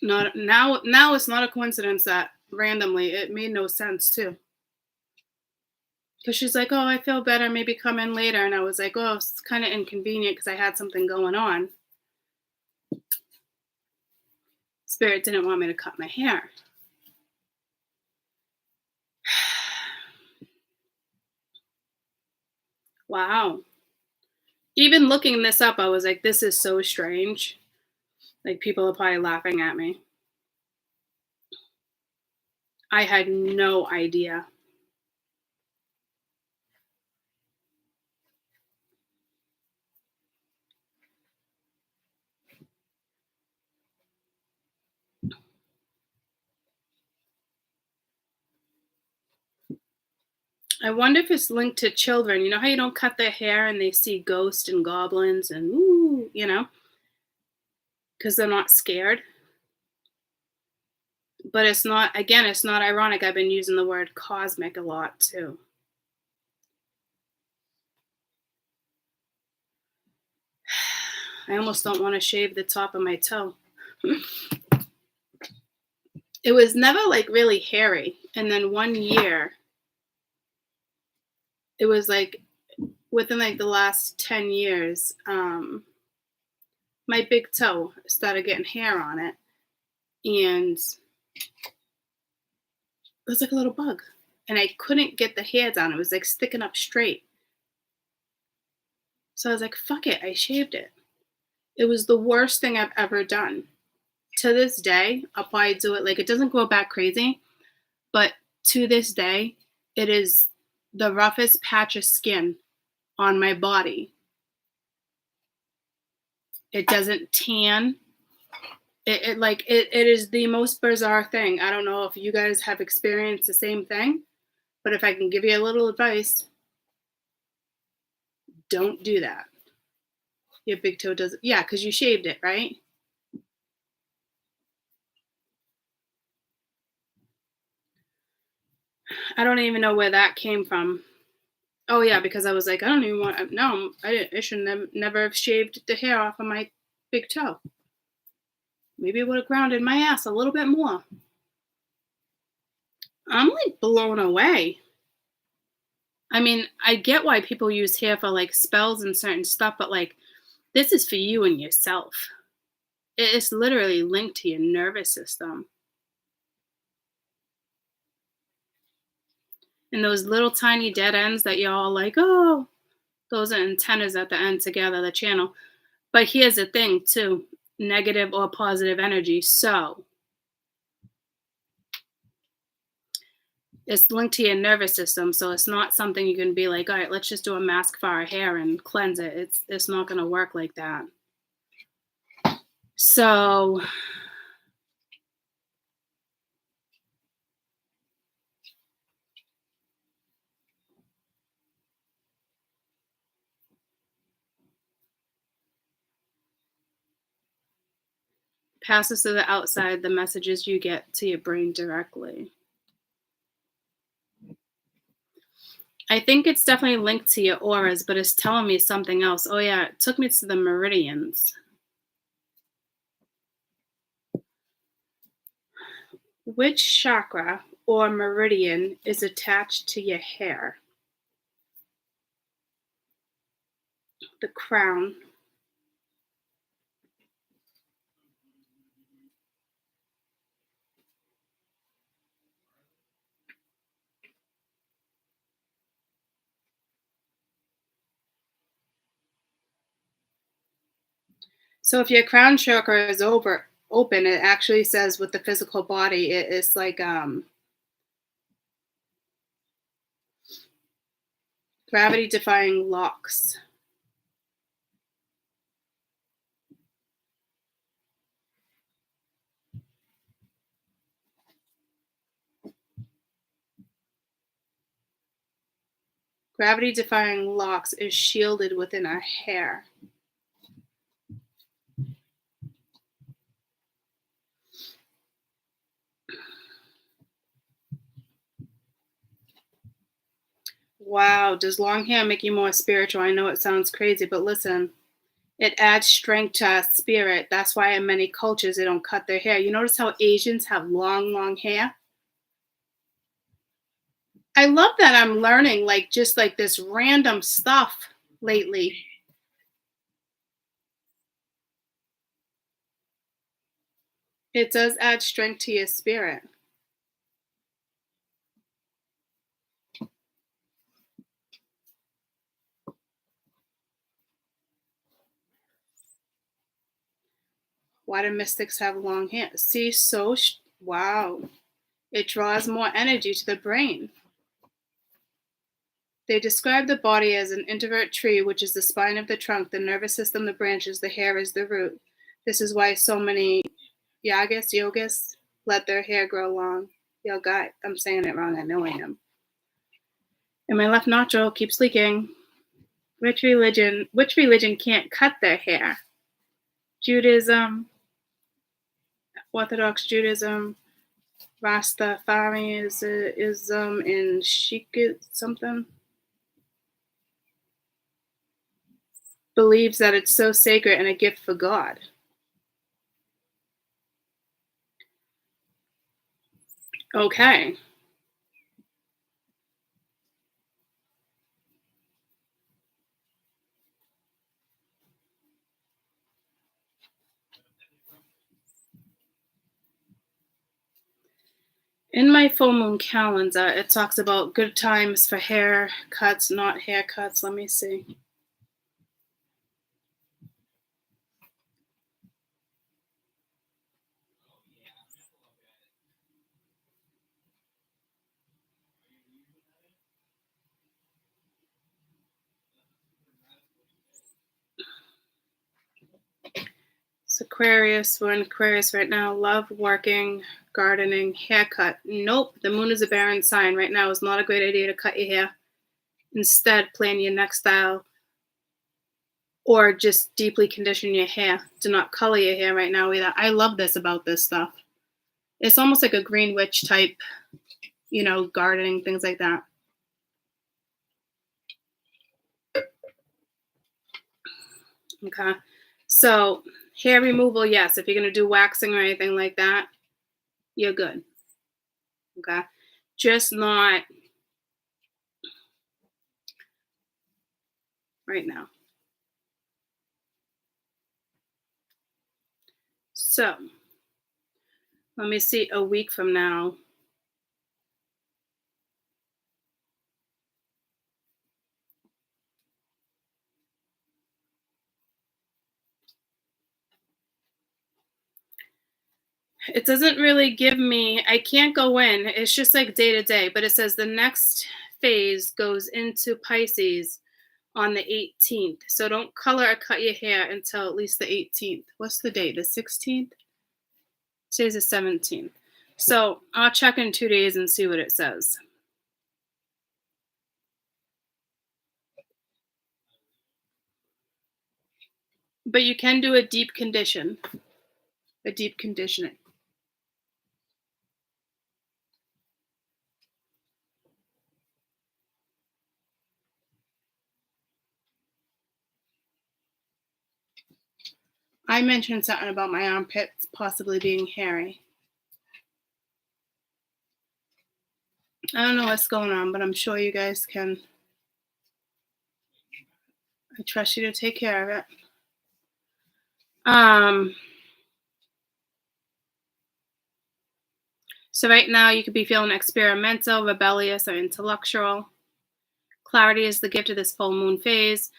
Now it's not a coincidence that randomly it made no sense too. Because she's like, oh, I feel better, maybe come in later. And I was like, oh, it's kind of inconvenient because I had something going on. Spirit didn't want me to cut my hair. Wow. Even looking this up, I was like, this is so strange. Like, people are probably laughing at me. I had no idea. I wonder if it's linked to children. You know how you don't cut their hair and they see ghosts and goblins and ooh, you know, because they're not scared. But it's not, again, it's not ironic. I've been using the word cosmic a lot too. I almost don't want to shave the top of my toe. It was never like really hairy. And then one year, it was like within like the last 10 years, my big toe started getting hair on it. And it was like a little bug. And I couldn't get the hair down. It was like sticking up straight. So I was like, fuck it. I shaved it. It was the worst thing I've ever done. To this day, I'll probably do it. Like, it doesn't go back crazy. But to this day, it is the roughest patch of skin on my body. It doesn't tan. It is the most bizarre thing. I don't know if you guys have experienced the same thing, but if I can give you a little advice, don't do that. Your big toe doesn't, yeah, because you shaved it, right? I don't even know where that came from. Oh yeah, because I was like, I don't even want. No, I shouldn't never have shaved the hair off of my big toe. Maybe it would have grounded my ass a little bit more. I'm like blown away. I mean, I get why people use hair for like spells and certain stuff, but like, this is for you and yourself. It's literally linked to your nervous system. And those little tiny dead ends that y'all like, oh, those are antennas at the end together, the channel. But here's the thing too, negative or positive energy. So it's linked to your nervous system. So it's not something you can be like, all right, let's just do a mask for our hair and cleanse it. It's not going to work like that. So passes to the outside, the messages you get to your brain directly. I think it's definitely linked to your auras, but it's telling me something else. Oh yeah, it took me to the meridians. Which chakra or meridian is attached to your hair? The crown. So if your crown chakra is open, it actually says with the physical body, it is like gravity defying locks. Gravity defying locks is shielded within our hair. Wow, does long hair make you more spiritual? I know it sounds crazy, but listen, it adds strength to our spirit. That's why in many cultures they don't cut their hair. You notice how Asians have long, long hair? I love that I'm learning like just like this random stuff lately. It does add strength to your spirit. Why do mystics have long hair? See, wow. It draws more energy to the brain. They describe the body as an introvert tree, which is the spine of the trunk, the nervous system, the branches, the hair is the root. This is why so many yogis let their hair grow long. I'm saying it wrong, I know I am. And my left nostril keeps leaking. Which religion can't cut their hair? Judaism, Orthodox Judaism, Rastafarianism, and Shikit something. Believes that it's so sacred and a gift for God. Okay. In my full moon calendar, it talks about good times for haircuts, not haircuts. Let me see. It's Aquarius. We're in Aquarius right now. Love, working, gardening, haircut. Nope. The moon is a barren sign. Right now is not a great idea to cut your hair. Instead, plan your next style or just deeply condition your hair. Do not color your hair right now either. I love this about this stuff. It's almost like a green witch type, gardening, things like that. Okay. So hair removal, yes. If you're going to do waxing or anything like that, you're good. Okay. Just not right now. So let me see a week from now. It doesn't really give me, I can't go in. It's just like day to day, but it says the next phase goes into Pisces on the 18th. So don't color or cut your hair until at least the 18th. What's the date? The 16th? Today's the 17th. So I'll check in 2 days and see what it says. But you can do a deep conditioning. I mentioned something about my armpits possibly being hairy. I don't know what's going on, but I'm sure you guys can. I trust you to take care of it. So right now you could be feeling experimental, rebellious, or intellectual. Clarity is the gift of this full moon phase.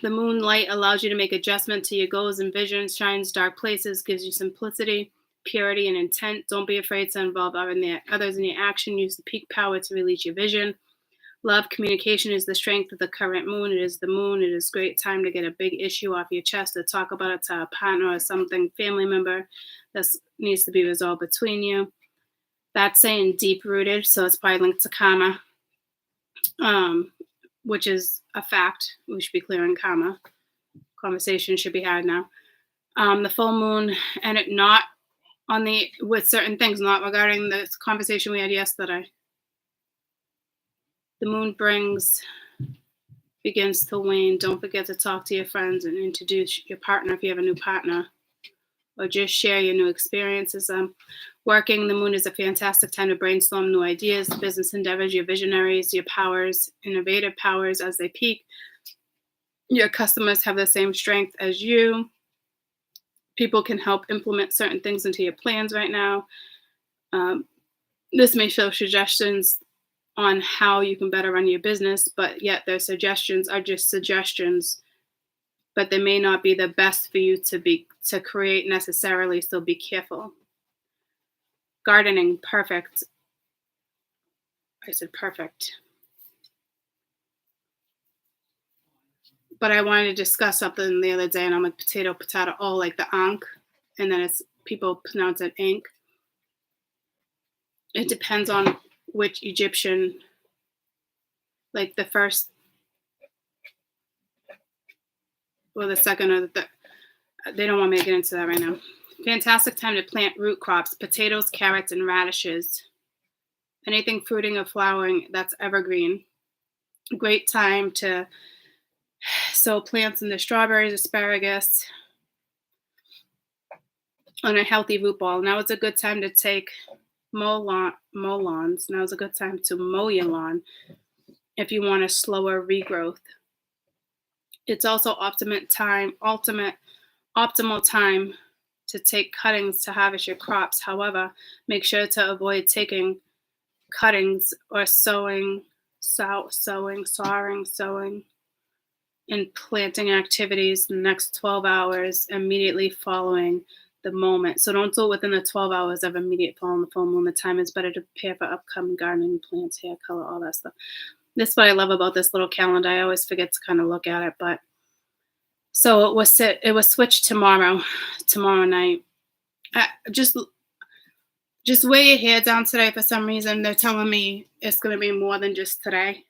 The moonlight allows you to make adjustment to your goals and visions, shines dark places, gives you simplicity, purity, and intent. Don't be afraid to involve others in your action. Use the peak power to release your vision. Love, communication is the strength of the current moon. It is the moon. It is a great time to get a big issue off your chest, to talk about it to a partner or something, family member that needs to be resolved between you. That's saying deep-rooted, so it's probably linked to karma, which is a fact. We should be clear on karma. Conversation should be had now. The full moon, and it not on with certain things, not regarding the conversation we had yesterday. The moon begins to wane. Don't forget to talk to your friends and introduce your partner if you have a new partner, or just share your new experiences. Working, the moon is a fantastic time to brainstorm new ideas, business endeavors, your visionaries, your powers, innovative powers as they peak. Your customers have the same strength as you. People can help implement certain things into your plans right now. This may show suggestions on how you can better run your business, but yet their suggestions are just suggestions, but they may not be the best for you to create necessarily, so be careful. Gardening, perfect. I said perfect. But I wanted to discuss something the other day, and I'm like potato, oh, like the ankh, and then people pronounce it ink. It depends on which Egyptian like the first or the second or the third. They don't want me to get into that right now. Fantastic time to plant root crops, potatoes, carrots, and radishes. Anything fruiting or flowering that's evergreen. Great time to sow plants in the strawberries, asparagus, on a healthy root ball. Now it's a good time to take mow lawns. Now is a good time to mow your lawn if you want a slower regrowth. It's also optimal time to take cuttings to harvest your crops. However, make sure to avoid taking cuttings or sowing, and planting activities the next 12 hours immediately following the moment. So don't do it within the 12 hours of immediate following the full moon. The time is better to prepare for upcoming gardening, plants, hair color, all that stuff. This is what I love about this little calendar. I always forget to kind of look at it, but so it was switched tomorrow night. Just weigh your hair down today. For some reason, they're telling me it's going to be more than just today,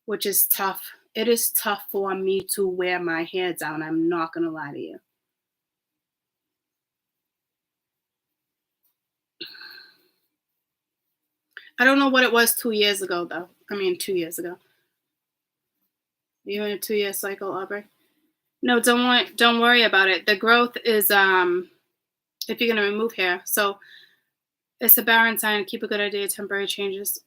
which is tough. It is tough for me to wear my hair down. I'm not going to lie to you. I don't know what it was 2 years ago, though. 2 years ago. You in a 2-year cycle, Aubrey? No, don't worry about it. The growth is if you're going to remove hair. So it's a barren sign. Keep a good idea. Temporary changes.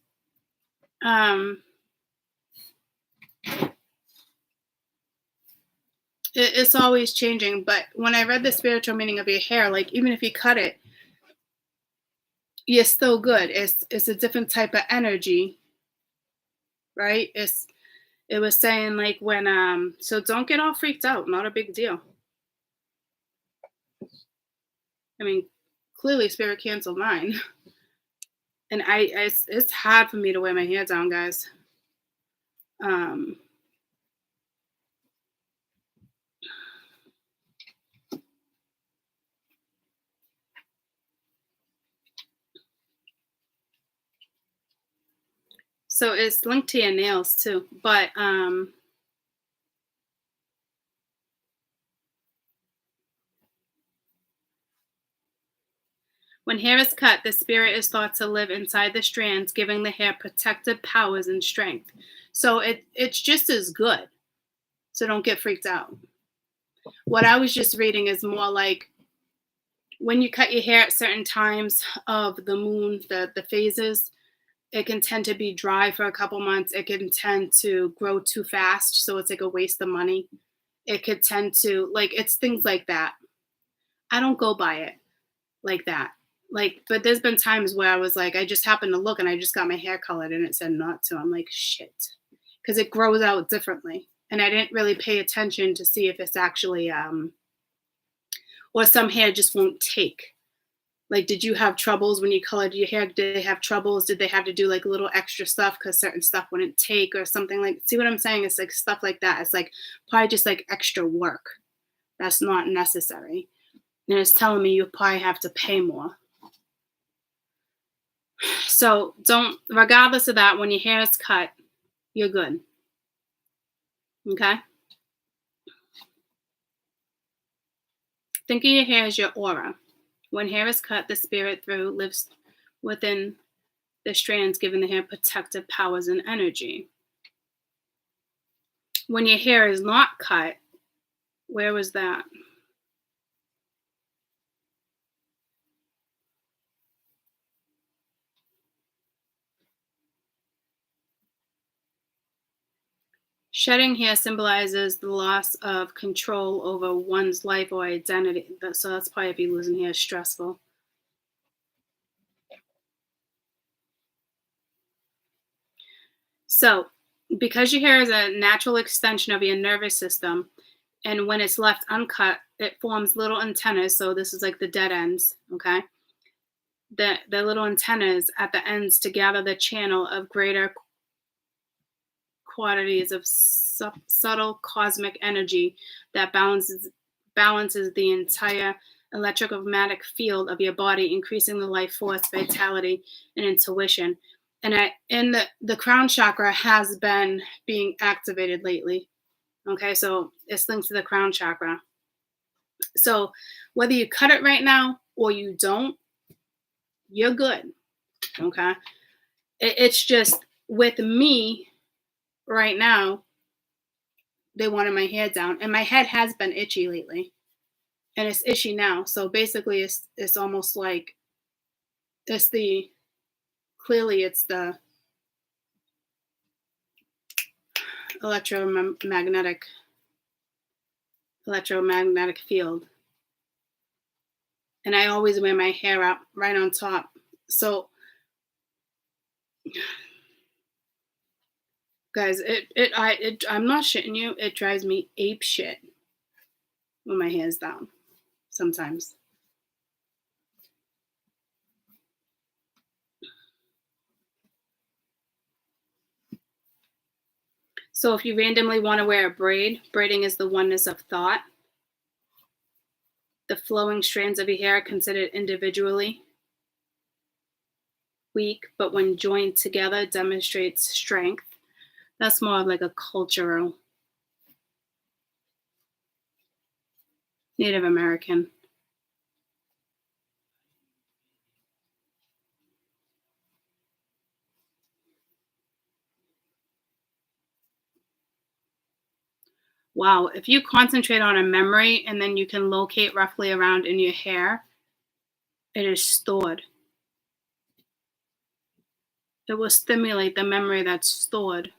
It's always changing. But when I read the spiritual meaning of your hair, like even if you cut it, you're still good. It's a different type of energy, right? It was saying like when so don't get all freaked out. Not a big deal. Clearly spirit canceled mine, and it's hard for me to wear my hair down, guys. So it's linked to your nails too, but when hair is cut, the spirit is thought to live inside the strands, giving the hair protective powers and strength. So it's just as good. So don't get freaked out. What I was just reading is more like when you cut your hair at certain times of the moon, the phases, it can tend to be dry for a couple months. It can tend to grow too fast, so it's like a waste of money. It could tend to, like, it's things like that. I don't go by it like that. But there's been times where I was like, I just happened to look and I just got my hair colored and it said not to. I'm like, shit. Because it grows out differently. And I didn't really pay attention to see if it's actually, or some hair just won't take. Like, did you have troubles when you colored your hair? Did they have troubles? Did they have to do like a little extra stuff because certain stuff wouldn't take or something like, see what I'm saying? It's like stuff like that. It's like probably just like extra work. That's not necessary. And it's telling me you probably have to pay more. So regardless of that, when your hair is cut, you're good. Okay? Think of your hair as your aura. When hair is cut, the spirit lives within the strands, giving the hair protective powers and energy. When your hair is not cut, where was that? Shedding hair symbolizes the loss of control over one's life or identity. So that's probably if you're losing hair, stressful. So because your hair is a natural extension of your nervous system, and when it's left uncut, it forms little antennas. So this is like the dead ends, okay? The little antennas at the ends to gather the channel of greater quantities of subtle cosmic energy that balances the entire electromagnetic field of your body, increasing the life force, vitality, and intuition. And the crown chakra has been being activated lately. Okay, so it's linked to the crown chakra. So whether you cut it right now or you don't, you're good. Okay, it's just with me right now, they wanted my hair down, and my head has been itchy lately, and it's itchy now. So basically, it's almost like it's the electromagnetic field, and I always wear my hair up right on top. So guys, I'm not shitting you, it drives me ape shit when my hair's down sometimes. So if you randomly want to wear a braid, braiding is the oneness of thought. The flowing strands of your hair are considered individually weak, but when joined together, demonstrates strength. That's more of like a cultural Native American. Wow, if you concentrate on a memory and then you can locate roughly around in your hair, it is stored. It will stimulate the memory that's stored.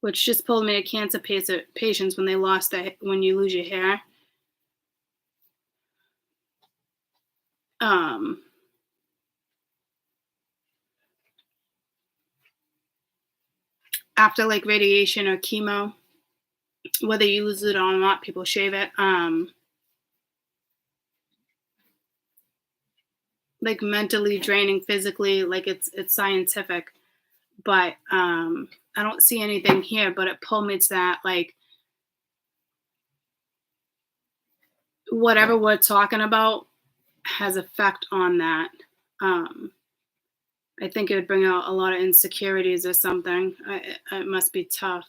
Which just pulled me to cancer patients when when you lose your hair. After like radiation or chemo, whether you lose it or not, people shave it. Like mentally draining, physically, like it's scientific. But I don't see anything here, but it pulled me to that, like whatever we're talking about has effect on that. I think it would bring out a lot of insecurities or something. It must be tough.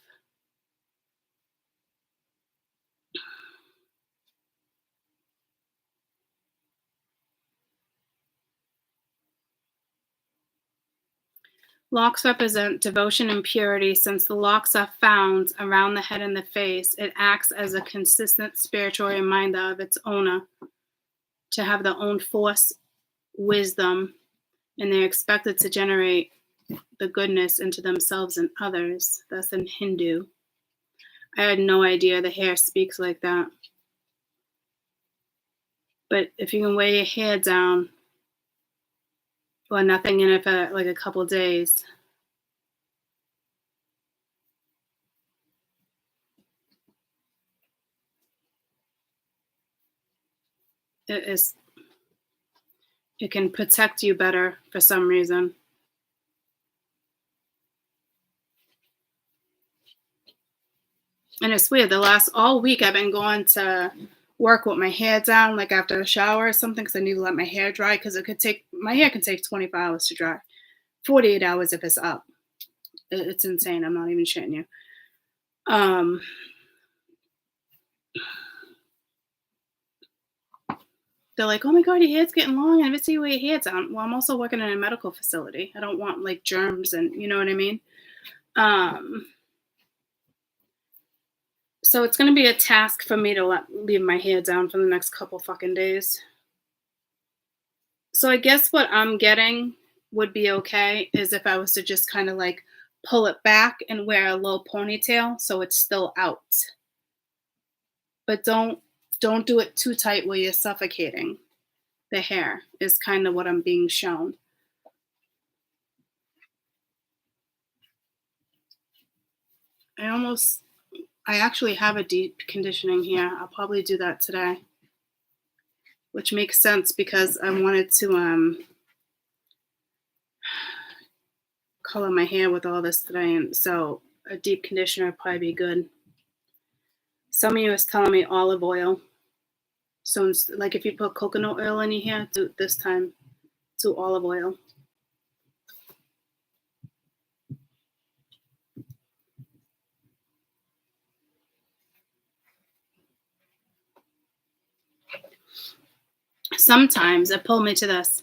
Locks represent devotion and purity. Since the locks are found around the head and the face, it acts as a consistent spiritual reminder of its owner to have their own force, wisdom, and they're expected to generate the goodness into themselves and others. That's in Hindu. I had no idea the hair speaks like that. But if you can wear your hair down or nothing in it for like a couple days, it can protect you better for some reason. And it's weird. All week I've been going to work with my hair down, like after a shower or something, because I need to let my hair dry, because my hair can take 24 hours to dry, 48 hours if it's up. It's insane. I'm not even shitting you. They're like, oh my God, your hair's getting long. I never see you wear your hair down. Well, I'm also working in a medical facility. I don't want like germs and you know what I mean? So it's going to be a task for me to leave my hair down for the next couple fucking days. So I guess what I'm getting would be okay is if I was to just kind of like pull it back and wear a low ponytail so it's still out. But don't do it too tight where you're suffocating the hair is kind of what I'm being shown. I actually have a deep conditioning here. I'll probably do that today, which makes sense because I wanted to color my hair with all this today, and so a deep conditioner would probably be good. Some of you is telling me olive oil. So, like if you put coconut oil in your hair, this time to olive oil. Sometimes, it pulled me to this.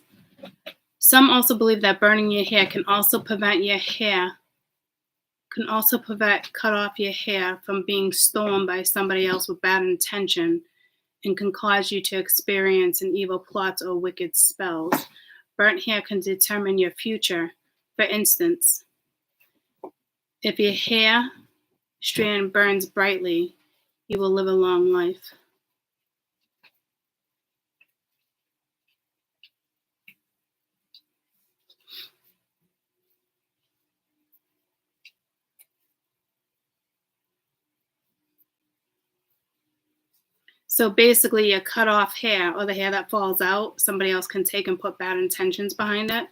Some also believe that burning your hair can also cut off your hair from being stolen by somebody else with bad intention and can cause you to experience an evil plot or wicked spells. Burnt hair can determine your future. For instance, if your hair strand burns brightly, you will live a long life. So basically, your cut off hair or the hair that falls out, somebody else can take and put bad intentions behind it.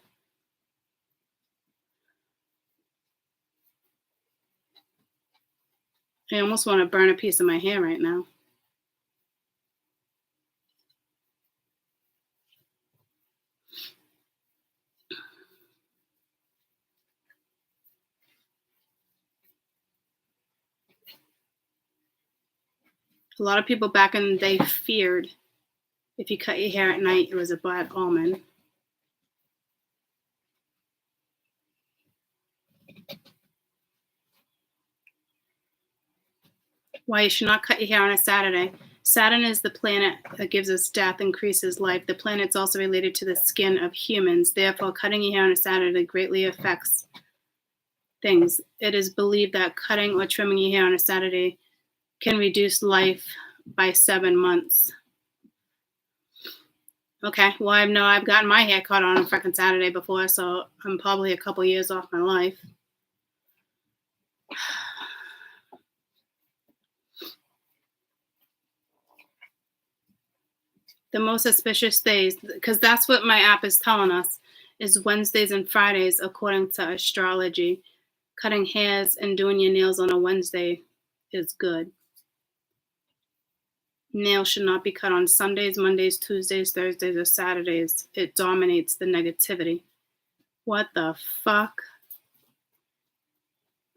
I almost want to burn a piece of my hair right now. A lot of people back in the day feared if you cut your hair at night, it was a bad omen. Why you should not cut your hair on a Saturday. Saturn is the planet that gives us death, increases life. The planet's also related to the skin of humans. Therefore, cutting your hair on a Saturday greatly affects things. It is believed that cutting or trimming your hair on a Saturday can reduce life by 7 months. Okay, well, I've gotten my hair cut on a freaking Saturday before, so I'm probably a couple years off my life. The most suspicious days, because that's what my app is telling us, is Wednesdays and Fridays, according to astrology. Cutting hairs and doing your nails on a Wednesday is good. Nails should not be cut on Sundays, Mondays, Tuesdays, Thursdays, or Saturdays. It dominates the negativity. What the fuck?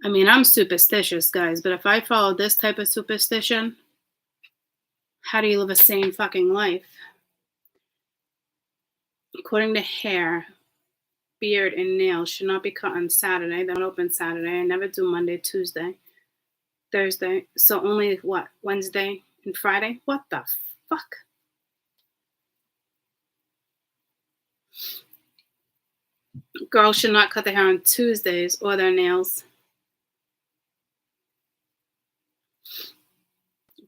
I mean, I'm superstitious, guys, but if I follow this type of superstition, how do you live a sane fucking life? According to hair, beard, and nails should not be cut on Saturday. They don't open Saturday. I never do Monday, Tuesday, Thursday. So only what? Wednesday and Friday? What the fuck? Girls should not cut their hair on Tuesdays or their nails.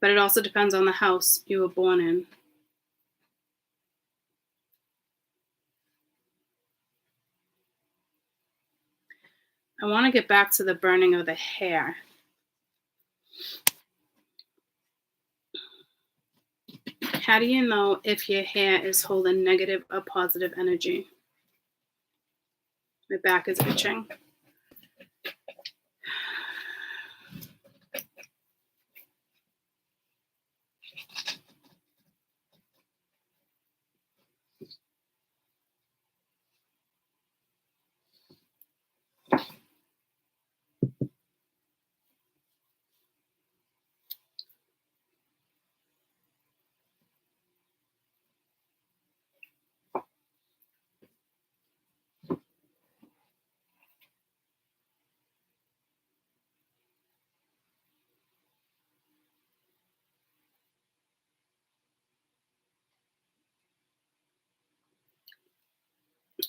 But it also depends on the house you were born in. I want to get back to the burning of the hair. How do you know if your hair is holding negative or positive energy? My back is itching.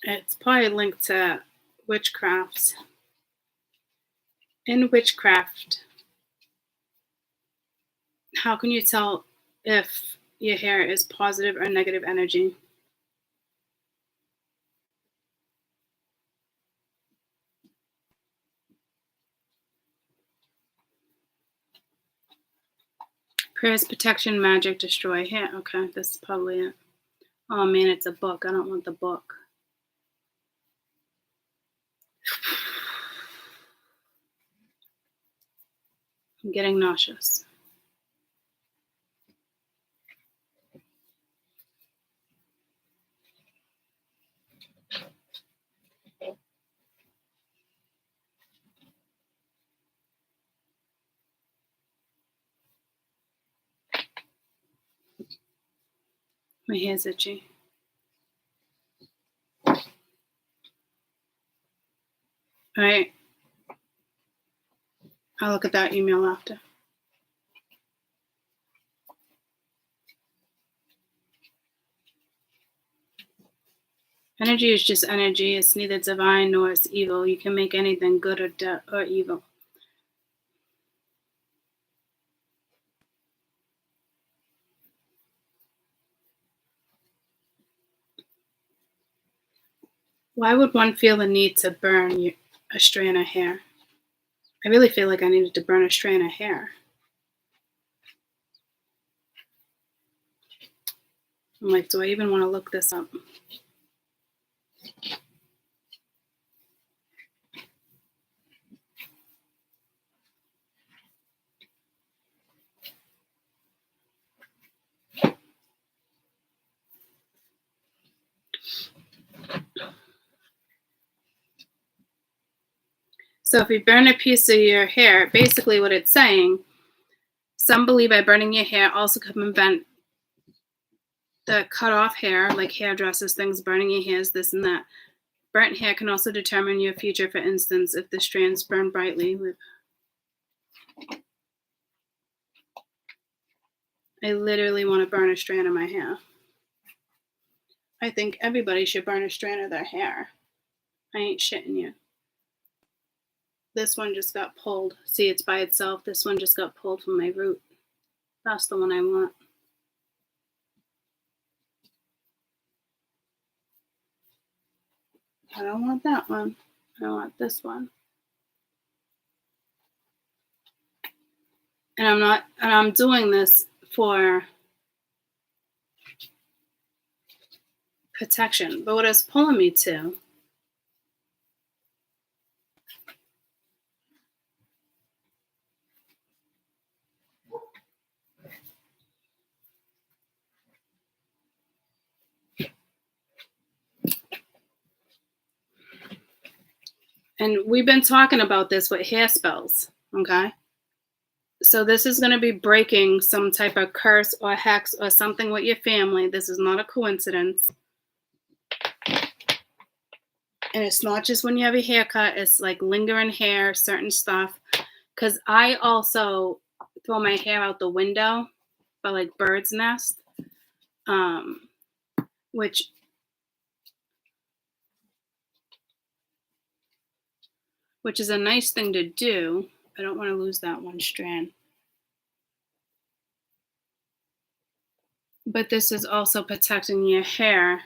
It's probably linked to witchcraft. In witchcraft, how can you tell if your hair is positive or negative energy? Prayers, protection, magic, destroy hair. Okay, this is probably it. Oh man, it's a book. I don't want the book. I'm getting nauseous. My hair's itchy. All right. I'll look at that email after. Energy is just energy. It's neither divine nor it's evil. You can make anything good or evil. Why would one feel the need to burn a strand of hair? I really feel like I needed to burn a strand of hair. I'm like, do I even want to look this up? So if you burn a piece of your hair, basically what it's saying, some believe by burning your hair also can prevent the cut off hair, like hairdressers, things, burning your hairs, this and that. Burnt hair can also determine your future. For instance, if the strands burn brightly. I literally want to burn a strand of my hair. I think everybody should burn a strand of their hair. I ain't shitting you. This one just got pulled. See, it's by itself. This one just got pulled from my root. That's the one I want. I don't want that one. I want this one. And I'm doing this for protection. But what it's pulling me to and we've been talking about this with hair spells, okay? So this is going to be breaking some type of curse or hex or something with your family. This is not a coincidence. And it's not just when you have a haircut. It's like lingering hair, certain stuff. Because I also throw my hair out the window by like bird's nest, which is a nice thing to do. I don't want to lose that one strand. But this is also protecting your hair